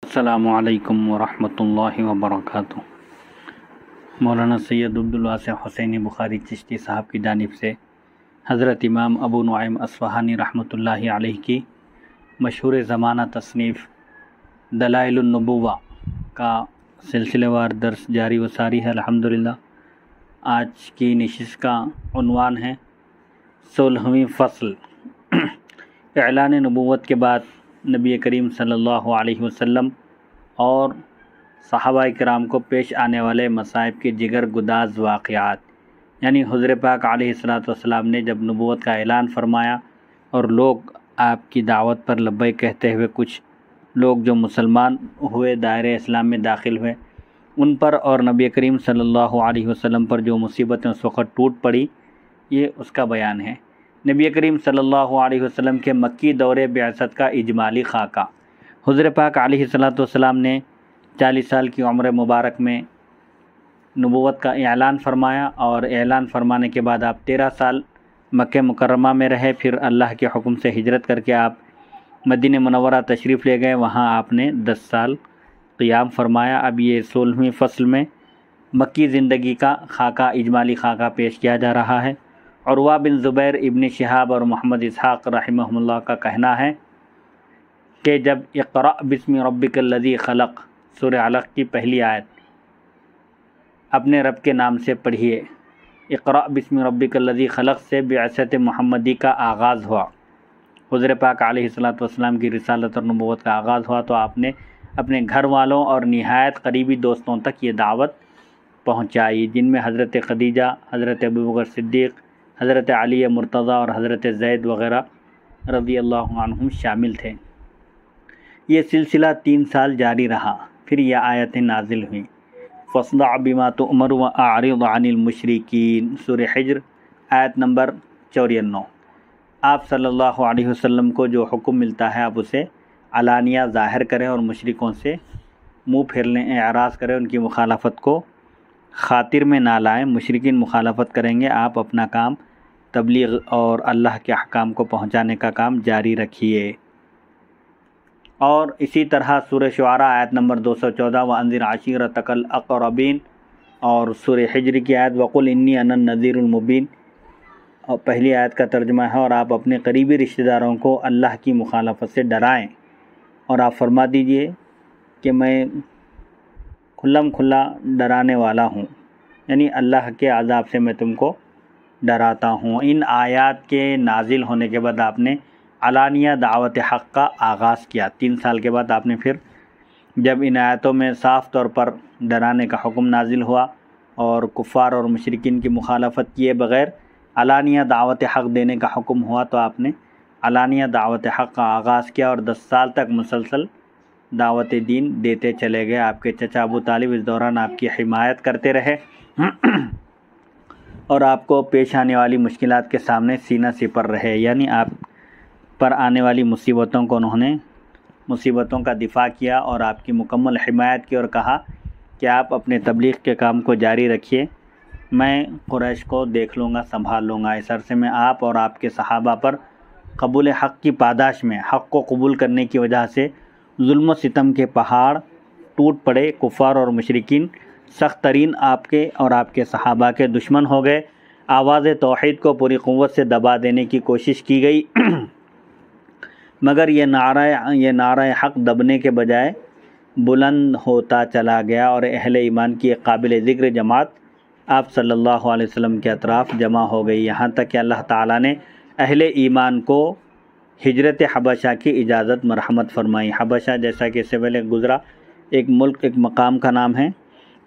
السلام علیکم ورحمۃ اللہ وبرکاتہ۔ مولانا سید عبدالواسع حسینی بخاری چشتی صاحب کی جانب سے حضرت امام ابو نعیم اصفہانی رحمۃ اللہ علیہ کی مشہور زمانہ تصنیف دلائل النبوہ کا سلسلہ وار درس جاری و ساری ہے الحمدللہ۔ آج کی نشست کا عنوان ہے 16ویں فصل۔ اعلان نبوت کے بعد نبی کریم صلی اللہ علیہ وسلم اور صحابہ کرام کو پیش آنے والے مصائب کے جگر گداز واقعات، یعنی حضور پاک علیہ الصلاۃ والسلام نے جب نبوت کا اعلان فرمایا اور لوگ آپ کی دعوت پر لبیک کہتے ہوئے کچھ لوگ جو مسلمان ہوئے دائرہ اسلام میں داخل ہوئے ان پر اور نبی کریم صلی اللہ علیہ وسلم پر جو مصیبتیں اس وقت ٹوٹ پڑی، یہ اس کا بیان ہے۔ نبی کریم صلی اللہ علیہ وسلم کے مکی دور بعثت کا اجمالی خاکہ۔ حضور پاک علیہ الصلاۃ والسلام نے 40 سال کی عمر مبارک میں نبوت کا اعلان فرمایا، اور اعلان فرمانے کے بعد آپ 13 سال مکہ مکرمہ میں رہے، پھر اللہ کے حکم سے ہجرت کر کے آپ مدینہ منورہ تشریف لے گئے، وہاں آپ نے 10 سال قیام فرمایا۔ اب یہ 16ویں فصل میں مکی زندگی کا خاکہ، اجمالی خاکہ پیش کیا جا رہا ہے۔ عروہ بن زبیر، ابن شہاب اور محمد اسحاق رحمہ اللہ کا کہنا ہے کہ جب اقرأ بسم ربک الذی خلق سورہ علق کی پہلی آیت اپنے رب کے نام سے پڑھیے، اقرأ بسم ربک الذی خلق سے بعثت محمدی کا آغاز ہوا، حضور پاک علیہ الصلاۃ والسلام کی رسالت اور نبوت کا آغاز ہوا، تو آپ نے اپنے گھر والوں اور نہایت قریبی دوستوں تک یہ دعوت پہنچائی، جن میں حضرت خدیجہ، حضرت ابوبکر صدیق، حضرت علی مرتضیٰ اور حضرت زید وغیرہ رضی اللہ عنہم شامل تھے۔ یہ سلسلہ 3 سال جاری رہا، پھر یہ آیتیں نازل ہوئیں۔ فاصدع بما تؤمر واعرض عن المشرکین، سورہ حجر آیت نمبر 94۔ آپ صلی اللہ علیہ وسلم کو جو حکم ملتا ہے آپ اسے علانیہ ظاہر کریں اور مشرکوں سے منہ پھیر لیں، اعراض کریں، ان کی مخالفت کو خاطر میں نہ لائیں۔ مشرکین مخالفت کریں گے، آپ اپنا کام تبلیغ اور اللہ کے احکام کو پہنچانے کا کام جاری رکھیے۔ اور اسی طرح سورہ شعراء آیت نمبر 214 وانذر عشیرتک الاقربین، اور سورہ حجر کی آیت وقل انی انا النذیر المبین، اور پہلی آیت کا ترجمہ ہے اور آپ اپنے قریبی رشتہ داروں کو اللہ کی مخالفت سے ڈرائیں، اور آپ فرما دیجئے کہ میں کھلم کھلا ڈرانے والا ہوں، یعنی اللہ کے عذاب سے میں تم کو ڈراتا ہوں۔ ان آیات کے نازل ہونے کے بعد آپ نے علانیہ دعوت حق کا آغاز کیا۔ 3 سال کے بعد آپ نے پھر جب ان آیاتوں میں صاف طور پر ڈرانے کا حکم نازل ہوا اور کفار اور مشرکین کی مخالفت کیے بغیر علانیہ دعوت حق دینے کا حکم ہوا، تو آپ نے علانیہ دعوت حق کا آغاز کیا اور 10 سال تک مسلسل دعوت دین دیتے چلے گئے۔ آپ کے چچا ابو طالب اس دوران آپ کی حمایت کرتے رہے اور آپ کو پیش آنے والی مشکلات کے سامنے سینہ سپر رہے، یعنی آپ پر آنے والی مصیبتوں کو انہوں نے مصیبتوں کا دفاع کیا اور آپ کی مکمل حمایت کی، اور کہا کہ آپ اپنے تبلیغ کے کام کو جاری رکھیے، میں قریش کو دیکھ لوں گا، سنبھال لوں گا۔ اس عرصے میں آپ اور آپ کے صحابہ پر قبول حق کی پاداش میں حق کو قبول کرنے کی وجہ سے ظلم و ستم کے پہاڑ ٹوٹ پڑے۔ کفار اور مشرکین سخت ترین آپ کے اور آپ کے صحابہ کے دشمن ہو گئے۔ آواز توحید کو پوری قوت سے دبا دینے کی کوشش کی گئی، مگر یہ نعرہ حق دبنے کے بجائے بلند ہوتا چلا گیا، اور اہل ایمان کی ایک قابل ذکر جماعت آپ صلی اللہ علیہ وسلم کے اطراف جمع ہو گئی، یہاں تک کہ اللہ تعالیٰ نے اہل ایمان کو ہجرت حبشہ کی اجازت مرحمت فرمائی۔ حبشہ جیسا کہ اس سے پہلے گزرا ایک ملک، ایک مقام کا نام ہے،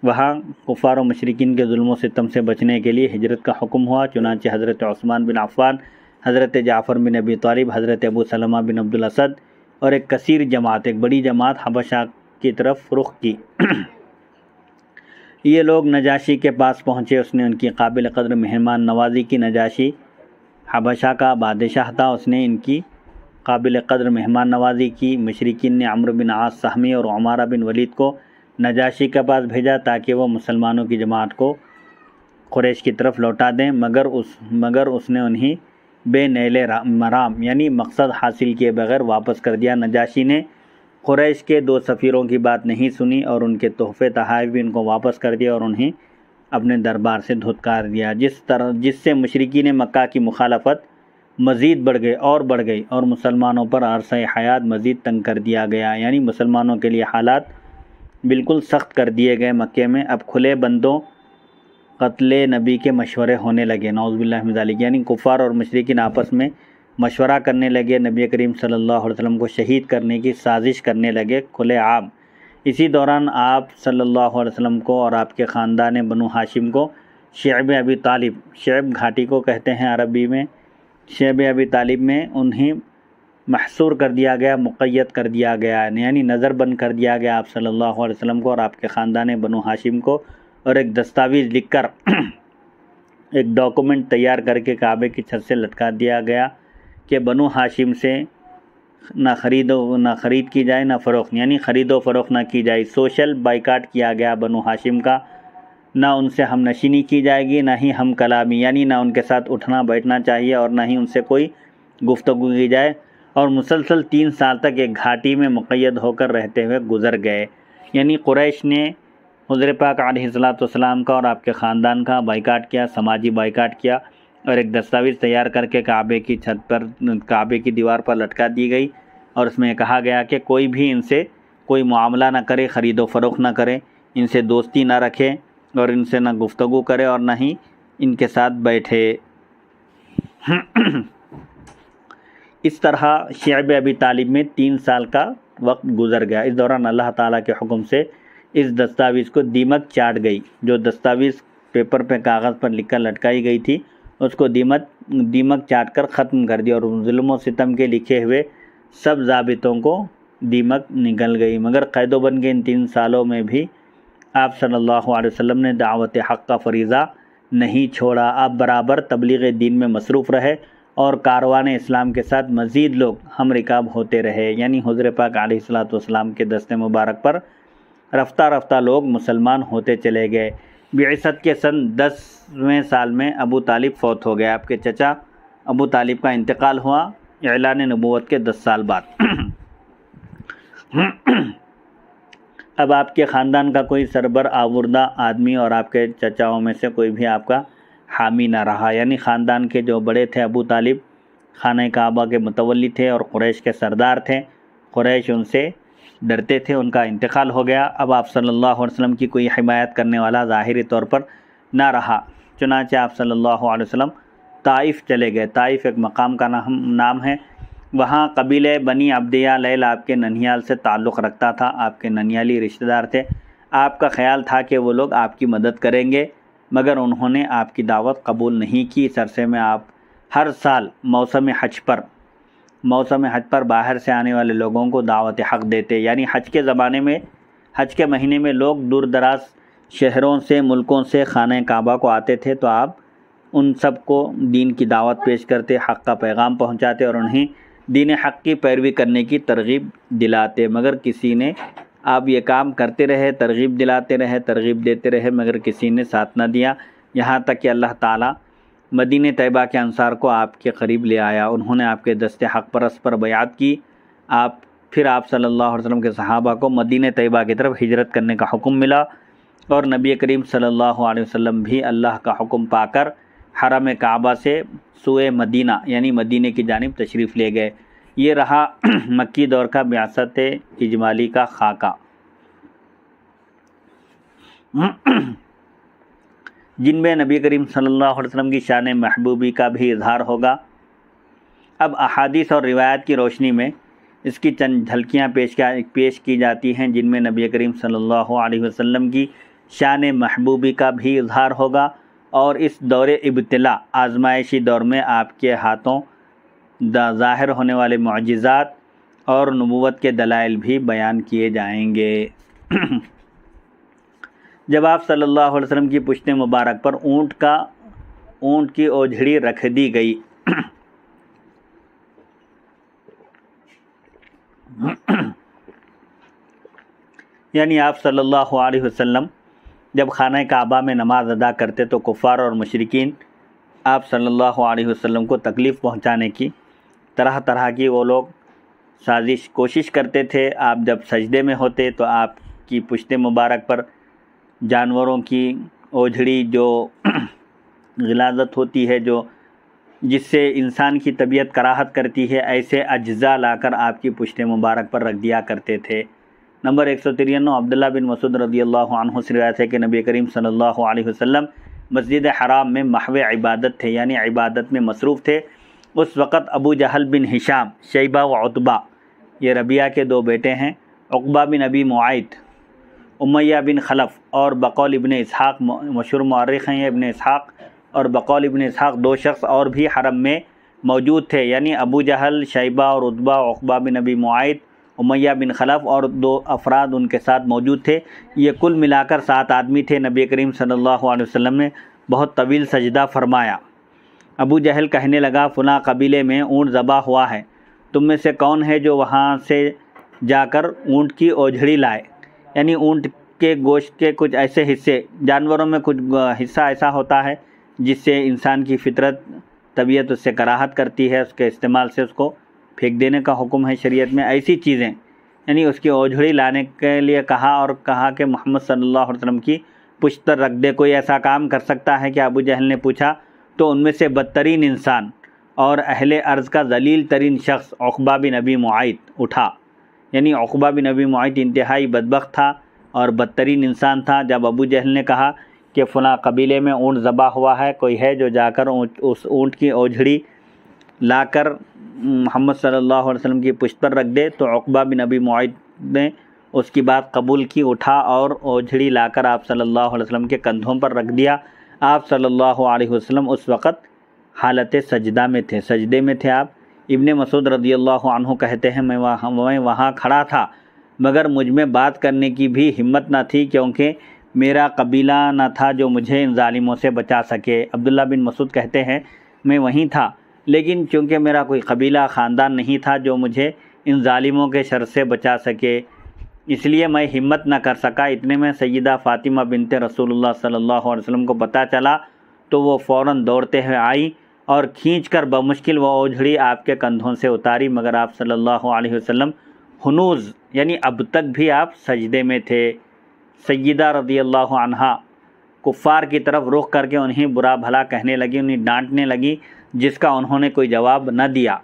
وہاں کفار و مشرکین کے ظلم و ستم سے بچنے کے لیے ہجرت کا حکم ہوا، چنانچہ حضرت عثمان بن عفان، حضرت جعفر بن ابی طالب، حضرت ابو سلمہ بن عبد الاسد اور ایک کثیر جماعت، ایک بڑی جماعت حبشہ کی طرف رخ کی۔ یہ لوگ نجاشی کے پاس پہنچے، اس نے ان کی قابل قدر مہمان نوازی کی۔ نجاشی حبشہ کا بادشاہ تھا، اس نے ان کی قابل قدر مہمان نوازی کی۔ مشرکین نے عمرو بن عاص سہمی اور عمارہ بن ولید کو نجاشی کے پاس بھیجا تاکہ وہ مسلمانوں کی جماعت کو قریش کی طرف لوٹا دیں، مگر اس نے انہیں بے نیل مرام یعنی مقصد حاصل کیے بغیر واپس کر دیا۔ نجاشی نے قریش کے 2 سفیروں کی بات نہیں سنی اور ان کے تحفے تحائف بھی ان کو واپس کر دیا اور انہیں اپنے دربار سے دھتکار دیا، جس سے مشرکین مکہ کی مخالفت مزید بڑھ گئی اور مسلمانوں پر عرصہ حیات مزید تنگ کر دیا گیا، یعنی مسلمانوں کے لیے حالات بالکل سخت کر دیے گئے۔ مکے میں اب کھلے بندوں قتل نبی کے مشورے ہونے لگے، نعوذ باللہ من ذالک، یعنی کفار اور مشرکین آپس میں مشورہ کرنے لگے، نبی کریم صلی اللہ علیہ وسلم کو شہید کرنے کی سازش کرنے لگے کھلے عام۔ اسی دوران آپ صلی اللہ علیہ وسلم کو اور آپ کے خاندان بنو ہاشم کو شعب ابی طالب، شعب گھاٹی کو کہتے ہیں عربی میں، شعب ابی طالب میں انہیں محصور کر دیا گیا، مقید کر دیا گیا، یعنی نظر بند کر دیا گیا آپ صلی اللہ علیہ وسلم کو اور آپ کے خاندان بنو ہاشم کو، اور ایک دستاویز لکھ کر ایک ڈاکومنٹ تیار کر کے کعبے کی چھت سے لٹکا دیا گیا کہ بنو ہاشم سے نہ خرید کی جائے نہ فروخت، یعنی خرید و فروخت نہ کی جائے۔ سوشل بائیکاٹ کیا گیا بنو ہاشم کا، نہ ان سے ہم نشینی کی جائے گی، نہ ہی ہم کلامی، یعنی نہ ان کے ساتھ اٹھنا بیٹھنا چاہیے اور نہ ہی ان سے کوئی گفتگو کی جائے، اور مسلسل 3 سال تک ایک گھاٹی میں مقید ہو کر رہتے ہوئے گزر گئے۔ یعنی قریش نے حضور پاک علیہ الصلوۃ والسلام کا اور آپ کے خاندان کا بائیکاٹ کیا، سماجی بائیکاٹ کیا، اور ایک دستاویز تیار کر کے کعبے کی چھت پر، کعبے کی دیوار پر لٹکا دی گئی، اور اس میں کہا گیا کہ کوئی بھی ان سے کوئی معاملہ نہ کرے، خرید و فروخت نہ کرے، ان سے دوستی نہ رکھے اور ان سے نہ گفتگو کرے اور نہ ہی ان کے ساتھ بیٹھے۔ اس طرح شعب ابی طالب میں 3 سال کا وقت گزر گیا۔ اس دوران اللہ تعالیٰ کے حکم سے اس دستاویز کو دیمک چاٹ گئی، جو دستاویز پیپر پہ کاغذ پر لکھ کر لٹکائی گئی تھی اس کو دیمک چاٹ کر ختم کر دیا، اور ظلم و ستم کے لکھے ہوئے سب ضابطوں کو دیمک نگل گئی۔ مگر قید و بند کے ان 3 سالوں میں بھی آپ صلی اللہ علیہ وسلم نے دعوت حق کا فریضہ نہیں چھوڑا، آپ برابر تبلیغ دین میں مصروف رہے اور کاروان اسلام کے ساتھ مزید لوگ ہم رکاب ہوتے رہے، یعنی حضور پاک علیہ الصلوۃ والسلام کے دست مبارک پر رفتہ رفتہ لوگ مسلمان ہوتے چلے گئے۔ بعثت کے سن 10ویں سال میں ابو طالب فوت ہو گئے، آپ کے چچا ابو طالب کا انتقال ہوا اعلان نبوت کے 10 سال بعد۔ اب آپ کے خاندان کا کوئی سربر آوردہ آدمی اور آپ کے چچاؤں میں سے کوئی بھی آپ کا حامی نہ رہا، یعنی خاندان کے جو بڑے تھے ابو طالب خانہ کعبہ کے متولی تھے اور قریش کے سردار تھے، قریش ان سے ڈرتے تھے، ان کا انتقال ہو گیا۔ اب آپ صلی اللہ علیہ وسلم کی کوئی حمایت کرنے والا ظاہری طور پر نہ رہا، چنانچہ آپ صلی اللہ علیہ وسلم طائف چلے گئے۔ طائف ایک مقام کا نام ہے، وہاں قبیلہ بنی عبدیہ لیل آپ کے ننھیال سے تعلق رکھتا تھا، آپ کے ننھیالی رشتہ دار تھے۔ آپ کا خیال تھا کہ وہ لوگ آپ کی مدد کریں گے، مگر انہوں نے آپ کی دعوت قبول نہیں کی۔ اس عرصے میں آپ ہر سال موسم حج پر باہر سے آنے والے لوگوں کو دعوت حق دیتے، یعنی حج کے زمانے میں، حج کے مہینے میں لوگ دور دراز شہروں سے، ملکوں سے خانہ کعبہ کو آتے تھے، تو آپ ان سب کو دین کی دعوت پیش کرتے، حق کا پیغام پہنچاتے اور انہیں دین حق کی پیروی کرنے کی ترغیب دلاتے۔ مگر کسی نے، آپ یہ کام کرتے رہے، ترغیب دلاتے رہے، ترغیب دیتے رہے، مگر کسی نے ساتھ نہ دیا، یہاں تک کہ اللہ تعالیٰ مدینہ طیبہ کے انصار کو آپ کے قریب لے آیا، انہوں نے آپ کے دست حق پرست پر بیعت کی۔ پھر آپ صلی اللہ علیہ وسلم کے صحابہ کو مدینہ طیبہ کی طرف ہجرت کرنے کا حکم ملا، اور نبی کریم صلی اللہ علیہ وسلم بھی اللہ کا حکم پا کر حرم کعبہ سے سوئے مدینہ یعنی مدینہ کی جانب تشریف لے گئے۔ یہ رہا مکی دور کا بعثت اجمالی کا خاکہ، جن میں نبی کریم صلی اللہ علیہ وسلم کی شان محبوبی کا بھی اظہار ہوگا۔ اب احادیث اور روایات کی روشنی میں اس کی چند جھلکیاں پیش کی جاتی ہیں، جن میں نبی کریم صلی اللہ علیہ وسلم کی شان محبوبی کا بھی اظہار ہوگا، اور اس دور ابتلا، آزمائشی دور میں آپ کے ہاتھوں ظاہر ہونے والے معجزات اور نبوت کے دلائل بھی بیان کیے جائیں گے۔ جب آپ صلی اللہ علیہ وسلم کی پشت مبارک پر اونٹ کی اوجھڑی رکھ دی گئی، یعنی آپ صلی اللہ علیہ وسلم جب خانہ کعبہ میں نماز ادا کرتے تو کفار اور مشرکین آپ صلی اللہ علیہ وسلم کو تکلیف پہنچانے کی طرح طرح کی وہ لوگ سازش کوشش کرتے تھے، آپ جب سجدے میں ہوتے تو آپ کی پشت مبارک پر جانوروں کی اوجھڑی جو غلاظت ہوتی ہے، جس سے انسان کی طبیعت کراہت کرتی ہے، ایسے اجزاء لا کر آپ کی پشت مبارک پر رکھ دیا کرتے تھے۔ نمبر 193 عبداللہ بن مسعود رضی اللہ عنہ سے روایت ہے کہ نبی کریم صلی اللہ علیہ وسلم مسجد حرام میں محو عبادت تھے، یعنی عبادت میں مصروف تھے۔ اس وقت ابو جہل بن ہشام، شیبہ و عتبہ، یہ ربیعہ کے 2 بیٹے ہیں، عقبہ بن ابی معیط، امیہ بن خلف اور بقول ابن اسحاق، مشہور مورخ ہیں یہ ابن اسحاق، اور بقول ابن اسحاق 2 شخص اور بھی حرم میں موجود تھے، یعنی ابو جہل، شیبہ اور عتبہ، عقبہ بن ابی معیط، امیہ بن خلف اور 2 افراد ان کے ساتھ موجود تھے۔ یہ کل ملا کر 7 آدمی تھے۔ نبی کریم صلی اللہ علیہ وسلم نے بہت طویل سجدہ فرمایا۔ ابو جہل کہنے لگا، فلاں قبیلے میں اونٹ ذبح ہوا ہے، تم میں سے کون ہے جو وہاں سے جا کر اونٹ کی اوجھڑی لائے؟ یعنی اونٹ کے گوشت کے کچھ ایسے حصے، جانوروں میں کچھ حصہ ایسا ہوتا ہے جس سے انسان کی فطرت، طبیعت اس سے کراہت کرتی ہے، اس کے استعمال سے اس کو پھینک دینے کا حکم ہے شریعت میں۔ ایسی چیزیں یعنی اس کی اوجھڑی لانے کے لیے کہا، اور کہا کہ محمد صلی اللہ علیہ وسلم کی پشت پر رکھ دے۔ کوئی ایسا کام کر سکتا ہے کہ ابو جہل نے پوچھا، تو ان میں سے بدترین انسان اور اہل ارض کا ذلیل ترین شخص عقبہ بن ابی معیط اٹھا، یعنی عقبہ بن ابی معیط انتہائی بدبخت تھا اور بدترین انسان تھا۔ جب ابو جہل نے کہا کہ فلاں قبیلے میں اونٹ ذبح ہوا ہے، کوئی ہے جو جا کر اس اونٹ کی اوجھڑی لا کر محمد صلی اللہ علیہ وسلم کی پشت پر رکھ دے، تو عقبہ بن ابی معیط نے اس کی بات قبول کی، اٹھا اور اوجھڑی لا کر آپ صلی اللہ علیہ وسلم کے کندھوں پر رکھ دیا۔ آپ صلی اللہ علیہ وسلم اس وقت حالت سجدہ میں تھے، سجدے میں تھے آپ۔ ابن مسعود رضی اللہ عنہ کہتے ہیں، میں وہاں کھڑا تھا، مگر مجھ میں بات کرنے کی بھی ہمت نہ تھی، کیونکہ میرا قبیلہ نہ تھا جو مجھے ان ظالموں سے بچا سکے۔ عبداللہ بن مسعود کہتے ہیں، میں وہیں تھا، لیکن چونکہ میرا کوئی قبیلہ، خاندان نہیں تھا جو مجھے ان ظالموں کے شر سے بچا سکے، اس لیے میں ہمت نہ کر سکا۔ اتنے میں سیدہ فاطمہ بنت رسول اللہ صلی اللہ علیہ وسلم کو پتہ چلا، تو وہ فوراً دوڑتے ہوئے آئیں اور کھینچ کر بمشکل وہ اوجھڑی آپ کے کندھوں سے اتاری، مگر آپ صلی اللہ علیہ وسلم ہنوز، یعنی اب تک بھی آپ سجدے میں تھے۔ سیدہ رضی اللہ عنہا کفار کی طرف رخ کر کے انہیں برا بھلا کہنے لگی، انہیں ڈانٹنے لگی، جس کا انہوں نے کوئی جواب نہ دیا۔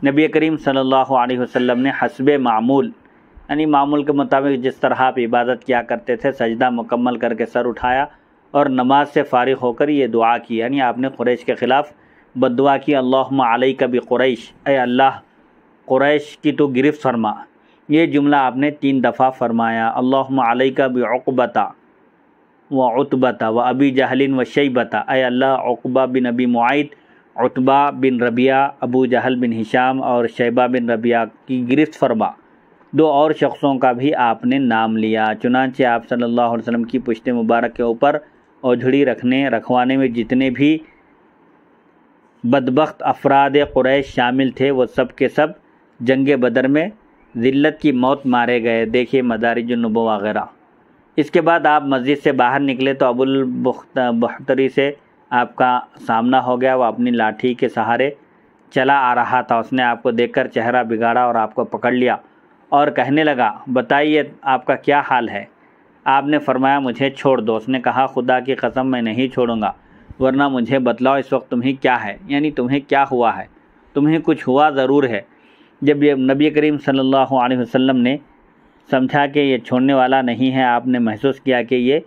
نبی کریم صلی اللہ علیہ وسلم نے حسب معمول، یعنی معمول کے مطابق جس طرح آپ عبادت کیا کرتے تھے، سجدہ مکمل کر کے سر اٹھایا اور نماز سے فارغ ہو کر یہ دعا کی، یعنی آپ نے قریش کے خلاف بد دعا کی، اللہم علیک بقریش، اے اللہ قریش کی تو گرفت فرما۔ یہ جملہ آپ نے 3 دفعہ فرمایا، اللہم علیک بعقبۃ و عتبۃ و ابی جہل و شیبۃ، اے اللہ عقبہ بن ابی معیط، عتبہ بن ربیعہ، ابو جہل بن ہشام اور شیبہ بن ربیعہ کی گرفت فرما۔ 2 اور شخصوں کا بھی آپ نے نام لیا۔ چنانچہ آپ صلی اللہ علیہ وسلم کی پشت مبارک کے اوپر اوجھڑی رکھوانے میں جتنے بھی بدبخت افراد قریش شامل تھے، وہ سب کے سب جنگ بدر میں ذلت کی موت مارے گئے۔ دیکھیے مدارج النبوہ وغیرہ۔ اس کے بعد آپ مسجد سے باہر نکلے تو ابو البختری سے آپ کا سامنا ہو گیا۔ وہ اپنی لاٹھی کے سہارے چلا آ رہا تھا۔ اس نے آپ کو دیکھ کر چہرہ بگاڑا اور آپ کو پکڑ لیا اور کہنے لگا، بتائیے آپ کا کیا حال ہے؟ آپ نے فرمایا، مجھے چھوڑ دو۔ اس نے کہا، خدا کی قسم میں نہیں چھوڑوں گا، ورنہ مجھے بتلاؤ اس وقت تمہیں کیا ہے، یعنی تمہیں کیا ہوا ہے، تمہیں کچھ ہوا ضرور ہے۔ جب یہ نبی کریم صلی اللہ علیہ وسلم نے سمجھا کہ یہ چھوڑنے والا نہیں ہے، آپ نے محسوس کیا کہ یہ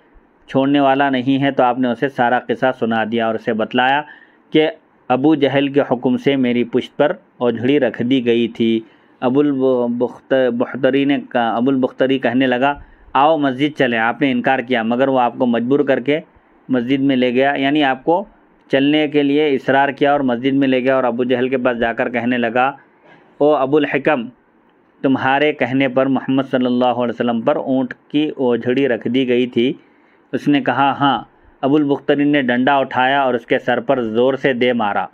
چھوڑنے والا نہیں ہے، تو آپ نے اسے سارا قصہ سنا دیا اور اسے بتلایا کہ ابو جہل کے حکم سے میری پشت پر اوجھڑی رکھ دی گئی تھی۔ ابو البختری کہنے لگا، آؤ مسجد چلیں۔ آپ نے انکار کیا، مگر وہ آپ کو مجبور کر کے مسجد میں لے گیا، یعنی آپ کو چلنے کے لیے اصرار کیا اور مسجد میں لے گیا، اور ابو جہل کے پاس جا کر کہنے لگا، او ابو الحکم، تمہارے کہنے پر محمد صلی اللہ علیہ وسلم پر اونٹ کی اوجھڑی رکھ دی گئی تھی؟ اس نے کہا، ہاں۔ ابو البختری نے ڈنڈا اٹھایا اور اس کے سر پر زور سے دے مارا۔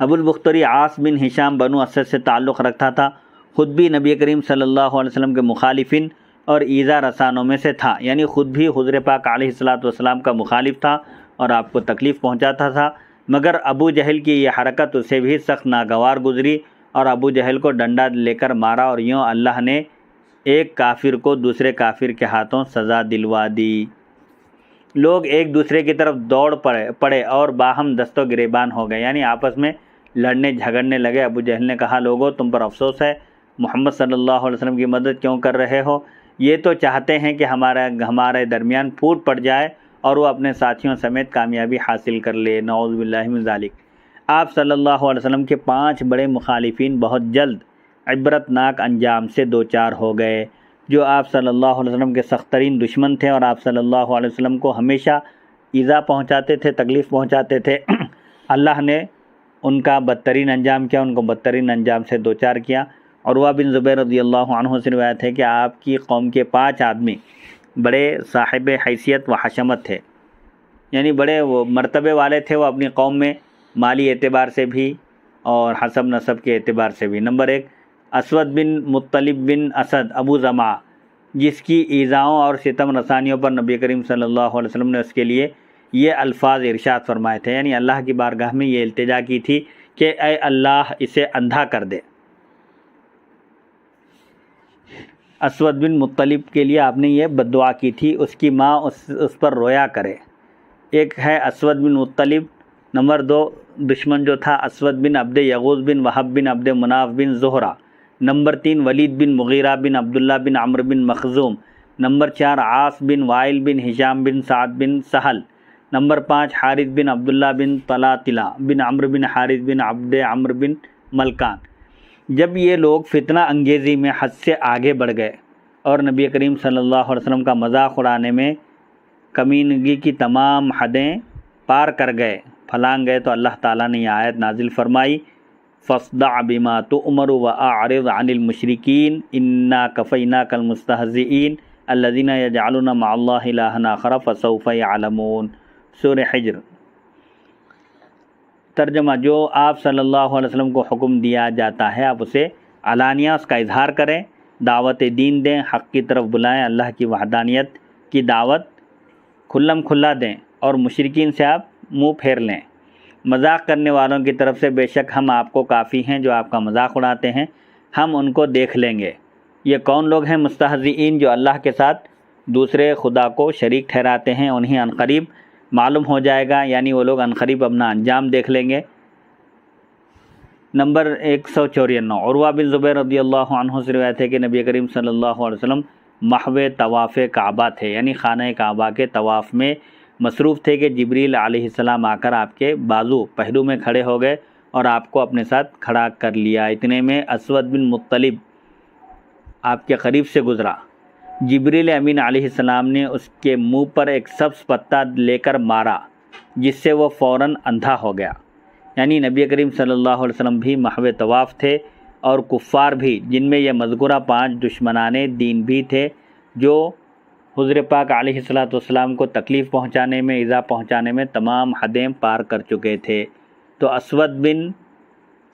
ابو البختری عاص بن ہشام بنو اسد سے تعلق رکھتا تھا، خود بھی نبی کریم صلی اللہ علیہ وسلم کے مخالفین اور ایذا رسانوں میں سے تھا، یعنی خود بھی حضور پاک علیہ الصلوۃ والسلام کا مخالف تھا اور آپ کو تکلیف پہنچاتا تھا، مگر ابو جہل کی یہ حرکت اسے بھی سخت ناگوار گزری اور ابو جہل کو ڈنڈا لے کر مارا، اور یوں اللہ نے ایک کافر کو دوسرے کافر کے ہاتھوں سزا دلوا دی۔ لوگ ایک دوسرے کی طرف دوڑ پڑے اور باہم دست و گریبان ہو گئے، یعنی آپس میں لڑنے جھگڑنے لگے۔ ابو جہل نے کہا، لوگوں تم پر افسوس ہے، محمد صلی اللہ علیہ وسلم کی مدد کیوں کر رہے ہو؟ یہ تو چاہتے ہیں کہ ہمارے درمیان پھوٹ پڑ جائے اور وہ اپنے ساتھیوں سمیت کامیابی حاصل کر لے۔ نعوذ باللہ من ذالک۔ آپ صلی اللہ علیہ وسلم کے 5 بڑے مخالفین بہت جلد عبرت ناک انجام سے دوچار ہو گئے، جو آپ صلی اللہ علیہ وسلم کے سخت ترین دشمن تھے اور آپ صلی اللہ علیہ وسلم کو ہمیشہ ایذا پہنچاتے تھے، تکلیف پہنچاتے تھے۔ اللہ نے ان کا بدترین انجام کیا، ان کو بدترین انجام سے دوچار کیا۔ عروہ بن زبیر رضی اللہ عنہ سے روایت ہے کہ آپ کی قوم کے 5 آدمی بڑے صاحب حیثیت و حشمت تھے، یعنی بڑے وہ مرتبے والے تھے وہ اپنی قوم میں، مالی اعتبار سے بھی اور حسب نسب کے اعتبار سے بھی۔ نمبر 1، اسود بن مطلب بن اسد ابو زمعہ، جس کی ایذاؤں اور ستم رسانیوں پر نبی کریم صلی اللہ علیہ وسلم نے اس کے لیے یہ الفاظ ارشاد فرمائے تھے، یعنی اللہ کی بارگاہ میں یہ التجا کی تھی کہ اے اللہ اسے اندھا کر دے۔ اسود بن مطلب کے لیے آپ نے یہ بد دعا کی تھی، اس کی ماں اس پر رویا کرے۔ ایک ہے اسود بن مطلب۔ نمبر 2 دشمن جو تھا اسود بن عبد یغوث بن وہب بن عبد مناف بن زہرہ۔ نمبر 3 ولید بن مغیرہ بن عبداللہ بن عمرو بن مخزوم۔ نمبر 4 عاص بن وائل بن ہشام بن سعد بن سہل۔ نمبر 5 حارث بن عبداللہ بن طلاطلہ بن عمرو بن حارث بن عبد عمرو بن ملکان۔ جب یہ لوگ فتنہ انگیزی میں حد سے آگے بڑھ گئے اور نبی کریم صلی اللہ علیہ وسلم کا مذاق اڑانے میں کمینگی کی تمام حدیں پار کر گئے، پھلانگ گئے، تو اللہ تعالیٰ نے یہ آیت نازل فرمائی، فاصدع بما تؤمر واعرض عن المشرکین انا کفیناک المستہزئین الذین یجعلون مع اللہ الہا آخر فسوف یعلمون۔ سورہ حجر۔ ترجمہ، جو آپ صلی اللہ علیہ وسلم کو حکم دیا جاتا ہے آپ اسے علانیہ اس کا اظہار کریں، دعوت دین دیں، حق کی طرف بلائیں، اللہ کی وحدانیت کی دعوت کھلم کھلا دیں اور مشرکین سے آپ منہ پھیر لیں۔ مذاق کرنے والوں کی طرف سے بے شک ہم آپ کو کافی ہیں، جو آپ کا مذاق اڑاتے ہیں ہم ان کو دیکھ لیں گے۔ یہ کون لوگ ہیں مستہزئین؟ جو اللہ کے ساتھ دوسرے خدا کو شریک ٹھہراتے ہیں، انہیں عنقریب معلوم ہو جائے گا، یعنی وہ لوگ عنقریب اپنا انجام دیکھ لیں گے۔ نمبر 154 عروہ بن زبیر رضی اللہ عنہ سے روایت ہے کہ نبی کریم صلی اللہ علیہ وسلم محو طواف کعبہ تھے، یعنی خانہ کعبہ کے طواف میں مصروف تھے کہ جبریل علیہ السلام آ کر آپ کے بازو پہلو میں کھڑے ہو گئے اور آپ کو اپنے ساتھ کھڑا کر لیا۔ اتنے میں اسود بن مطلب آپ کے قریب سے گزرا۔ جبریل امین علیہ السلام نے اس کے منہ پر ایک سبز پتہ لے کر مارا، جس سے وہ فوراً اندھا ہو گیا۔ یعنی نبی کریم صلی اللہ علیہ وسلم بھی محو طواف تھے اور کفار بھی، جن میں یہ مذکورہ 5 دشمنان دین بھی تھے، جو حضور پاک علیہ السلام کو تکلیف پہنچانے میں، ایذا پہنچانے میں تمام حدیں پار کر چکے تھے۔ تو اسود بن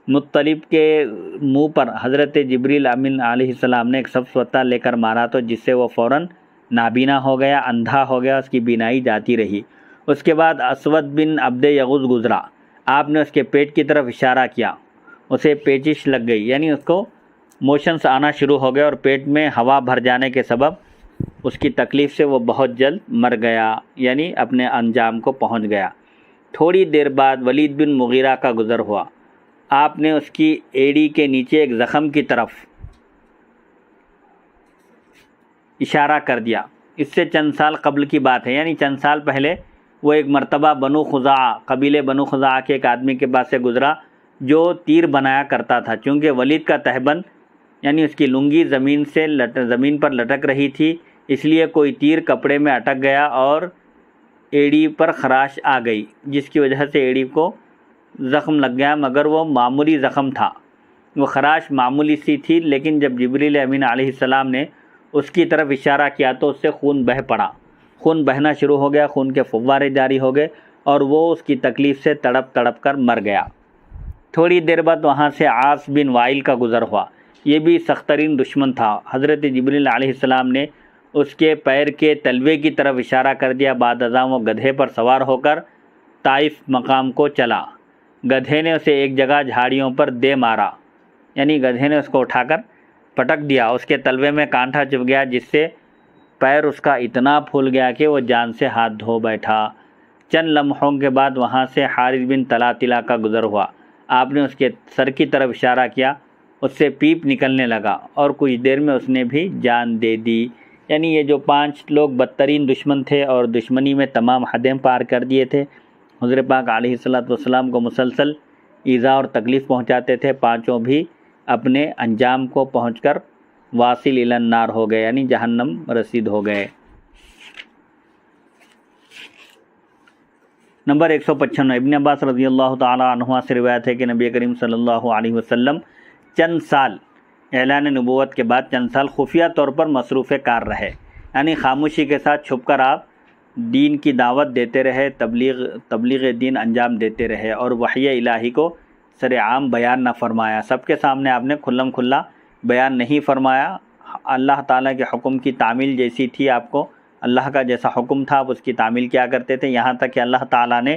مطلب کے منہ پر حضرت جبریل امین علیہ السلام نے ایک سبز پتہ لے کر مارا، تو جس سے وہ فوراً نابینا ہو گیا، اندھا ہو گیا، اس کی بینائی جاتی رہی۔ اس کے بعد اسود بن عبد یغوث گزرا، آپ نے اس کے پیٹ کی طرف اشارہ کیا، اسے پیچش لگ گئی، یعنی اس کو موشنز آنا شروع ہو گئے اور پیٹ میں ہوا بھر جانے کے سبب اس کی تکلیف سے وہ بہت جلد مر گیا، یعنی اپنے انجام کو پہنچ گیا۔ تھوڑی دیر بعد ولید بن مغیرہ کا گزر ہوا، آپ نے اس کی ایڑی کے نیچے ایک زخم کی طرف اشارہ کر دیا۔ اس سے چند سال قبل کی بات ہے، یعنی چند سال پہلے وہ ایک مرتبہ بنو خزاعہ، قبیلے بنو خزاعہ کے ایک آدمی کے پاس سے گزرا جو تیر بنایا کرتا تھا۔ چونکہ ولید کا تہبند یعنی اس کی لنگی زمین پر لٹک رہی تھی، اس لیے کوئی تیر کپڑے میں اٹک گیا اور ایڑی پر خراش آ گئی، جس کی وجہ سے ایڑی کو زخم لگ گیا، مگر وہ معمولی زخم تھا، وہ خراش معمولی سی تھی، لیکن جب جبریل امین علیہ السلام نے اس کی طرف اشارہ کیا تو اس سے خون بہہ پڑا، خون بہنا شروع ہو گیا، خون کے فوارے جاری ہو گئے اور وہ اس کی تکلیف سے تڑپ تڑپ کر مر گیا۔ تھوڑی دیر بعد وہاں سے عاص بن وائل کا گزر ہوا، یہ بھی سخت ترین دشمن تھا۔ حضرت جبریل علیہ السلام نے اس کے پیر کے تلوے کی طرف اشارہ کر دیا، بعد ازاں وہ گدھے پر سوار ہو کر طائف مقام کو چلا۔ گدھے نے اسے ایک جگہ جھاڑیوں پر دے مارا یعنی گدھے نے اس کو اٹھا کر پٹک دیا، اس کے تلوے میں کانٹا چبھ گیا جس سے پیر اس کا اتنا پھول گیا کہ وہ جان سے ہاتھ دھو بیٹھا۔ چند لمحوں کے بعد وہاں سے حارث بن طلحہ کا گزر ہوا۔ آپ نے اس کے سر کی طرف اشارہ کیا، اس سے پیپ نکلنے لگا اور کچھ دیر میں اس نے بھی جان دے دی۔ یعنی یہ جو 5 لوگ بدترین دشمن تھے اور دشمنی میں تمام حدیں پار کر دیے تھے، حضور پاک علیہ الصلوۃ والسلام کو مسلسل ایذا اور تکلیف پہنچاتے تھے، 5 بھی اپنے انجام کو پہنچ کر واصل الی النار ہو گئے، یعنی جہنم رسید ہو گئے۔ نمبر 155، ابن عباس رضی اللہ تعالی عنہما سے روایت ہے کہ نبی کریم صلی اللہ علیہ وسلم چند سال اعلان نبوت کے بعد چند سال خفیہ طور پر مصروف کار رہے، یعنی خاموشی کے ساتھ چھپ کر آپ دین کی دعوت دیتے رہے، تبلیغ دین انجام دیتے رہے اور وحی الہی کو سر عام بیان نہ فرمایا۔ سب کے سامنے آپ نے کھلم کھلا بیان نہیں فرمایا۔ اللہ تعالیٰ کے حکم کی تعمیل جیسی تھی، آپ کو اللہ کا جیسا حکم تھا آپ اس کی تعمیل کیا کرتے تھے، یہاں تک کہ اللہ تعالیٰ نے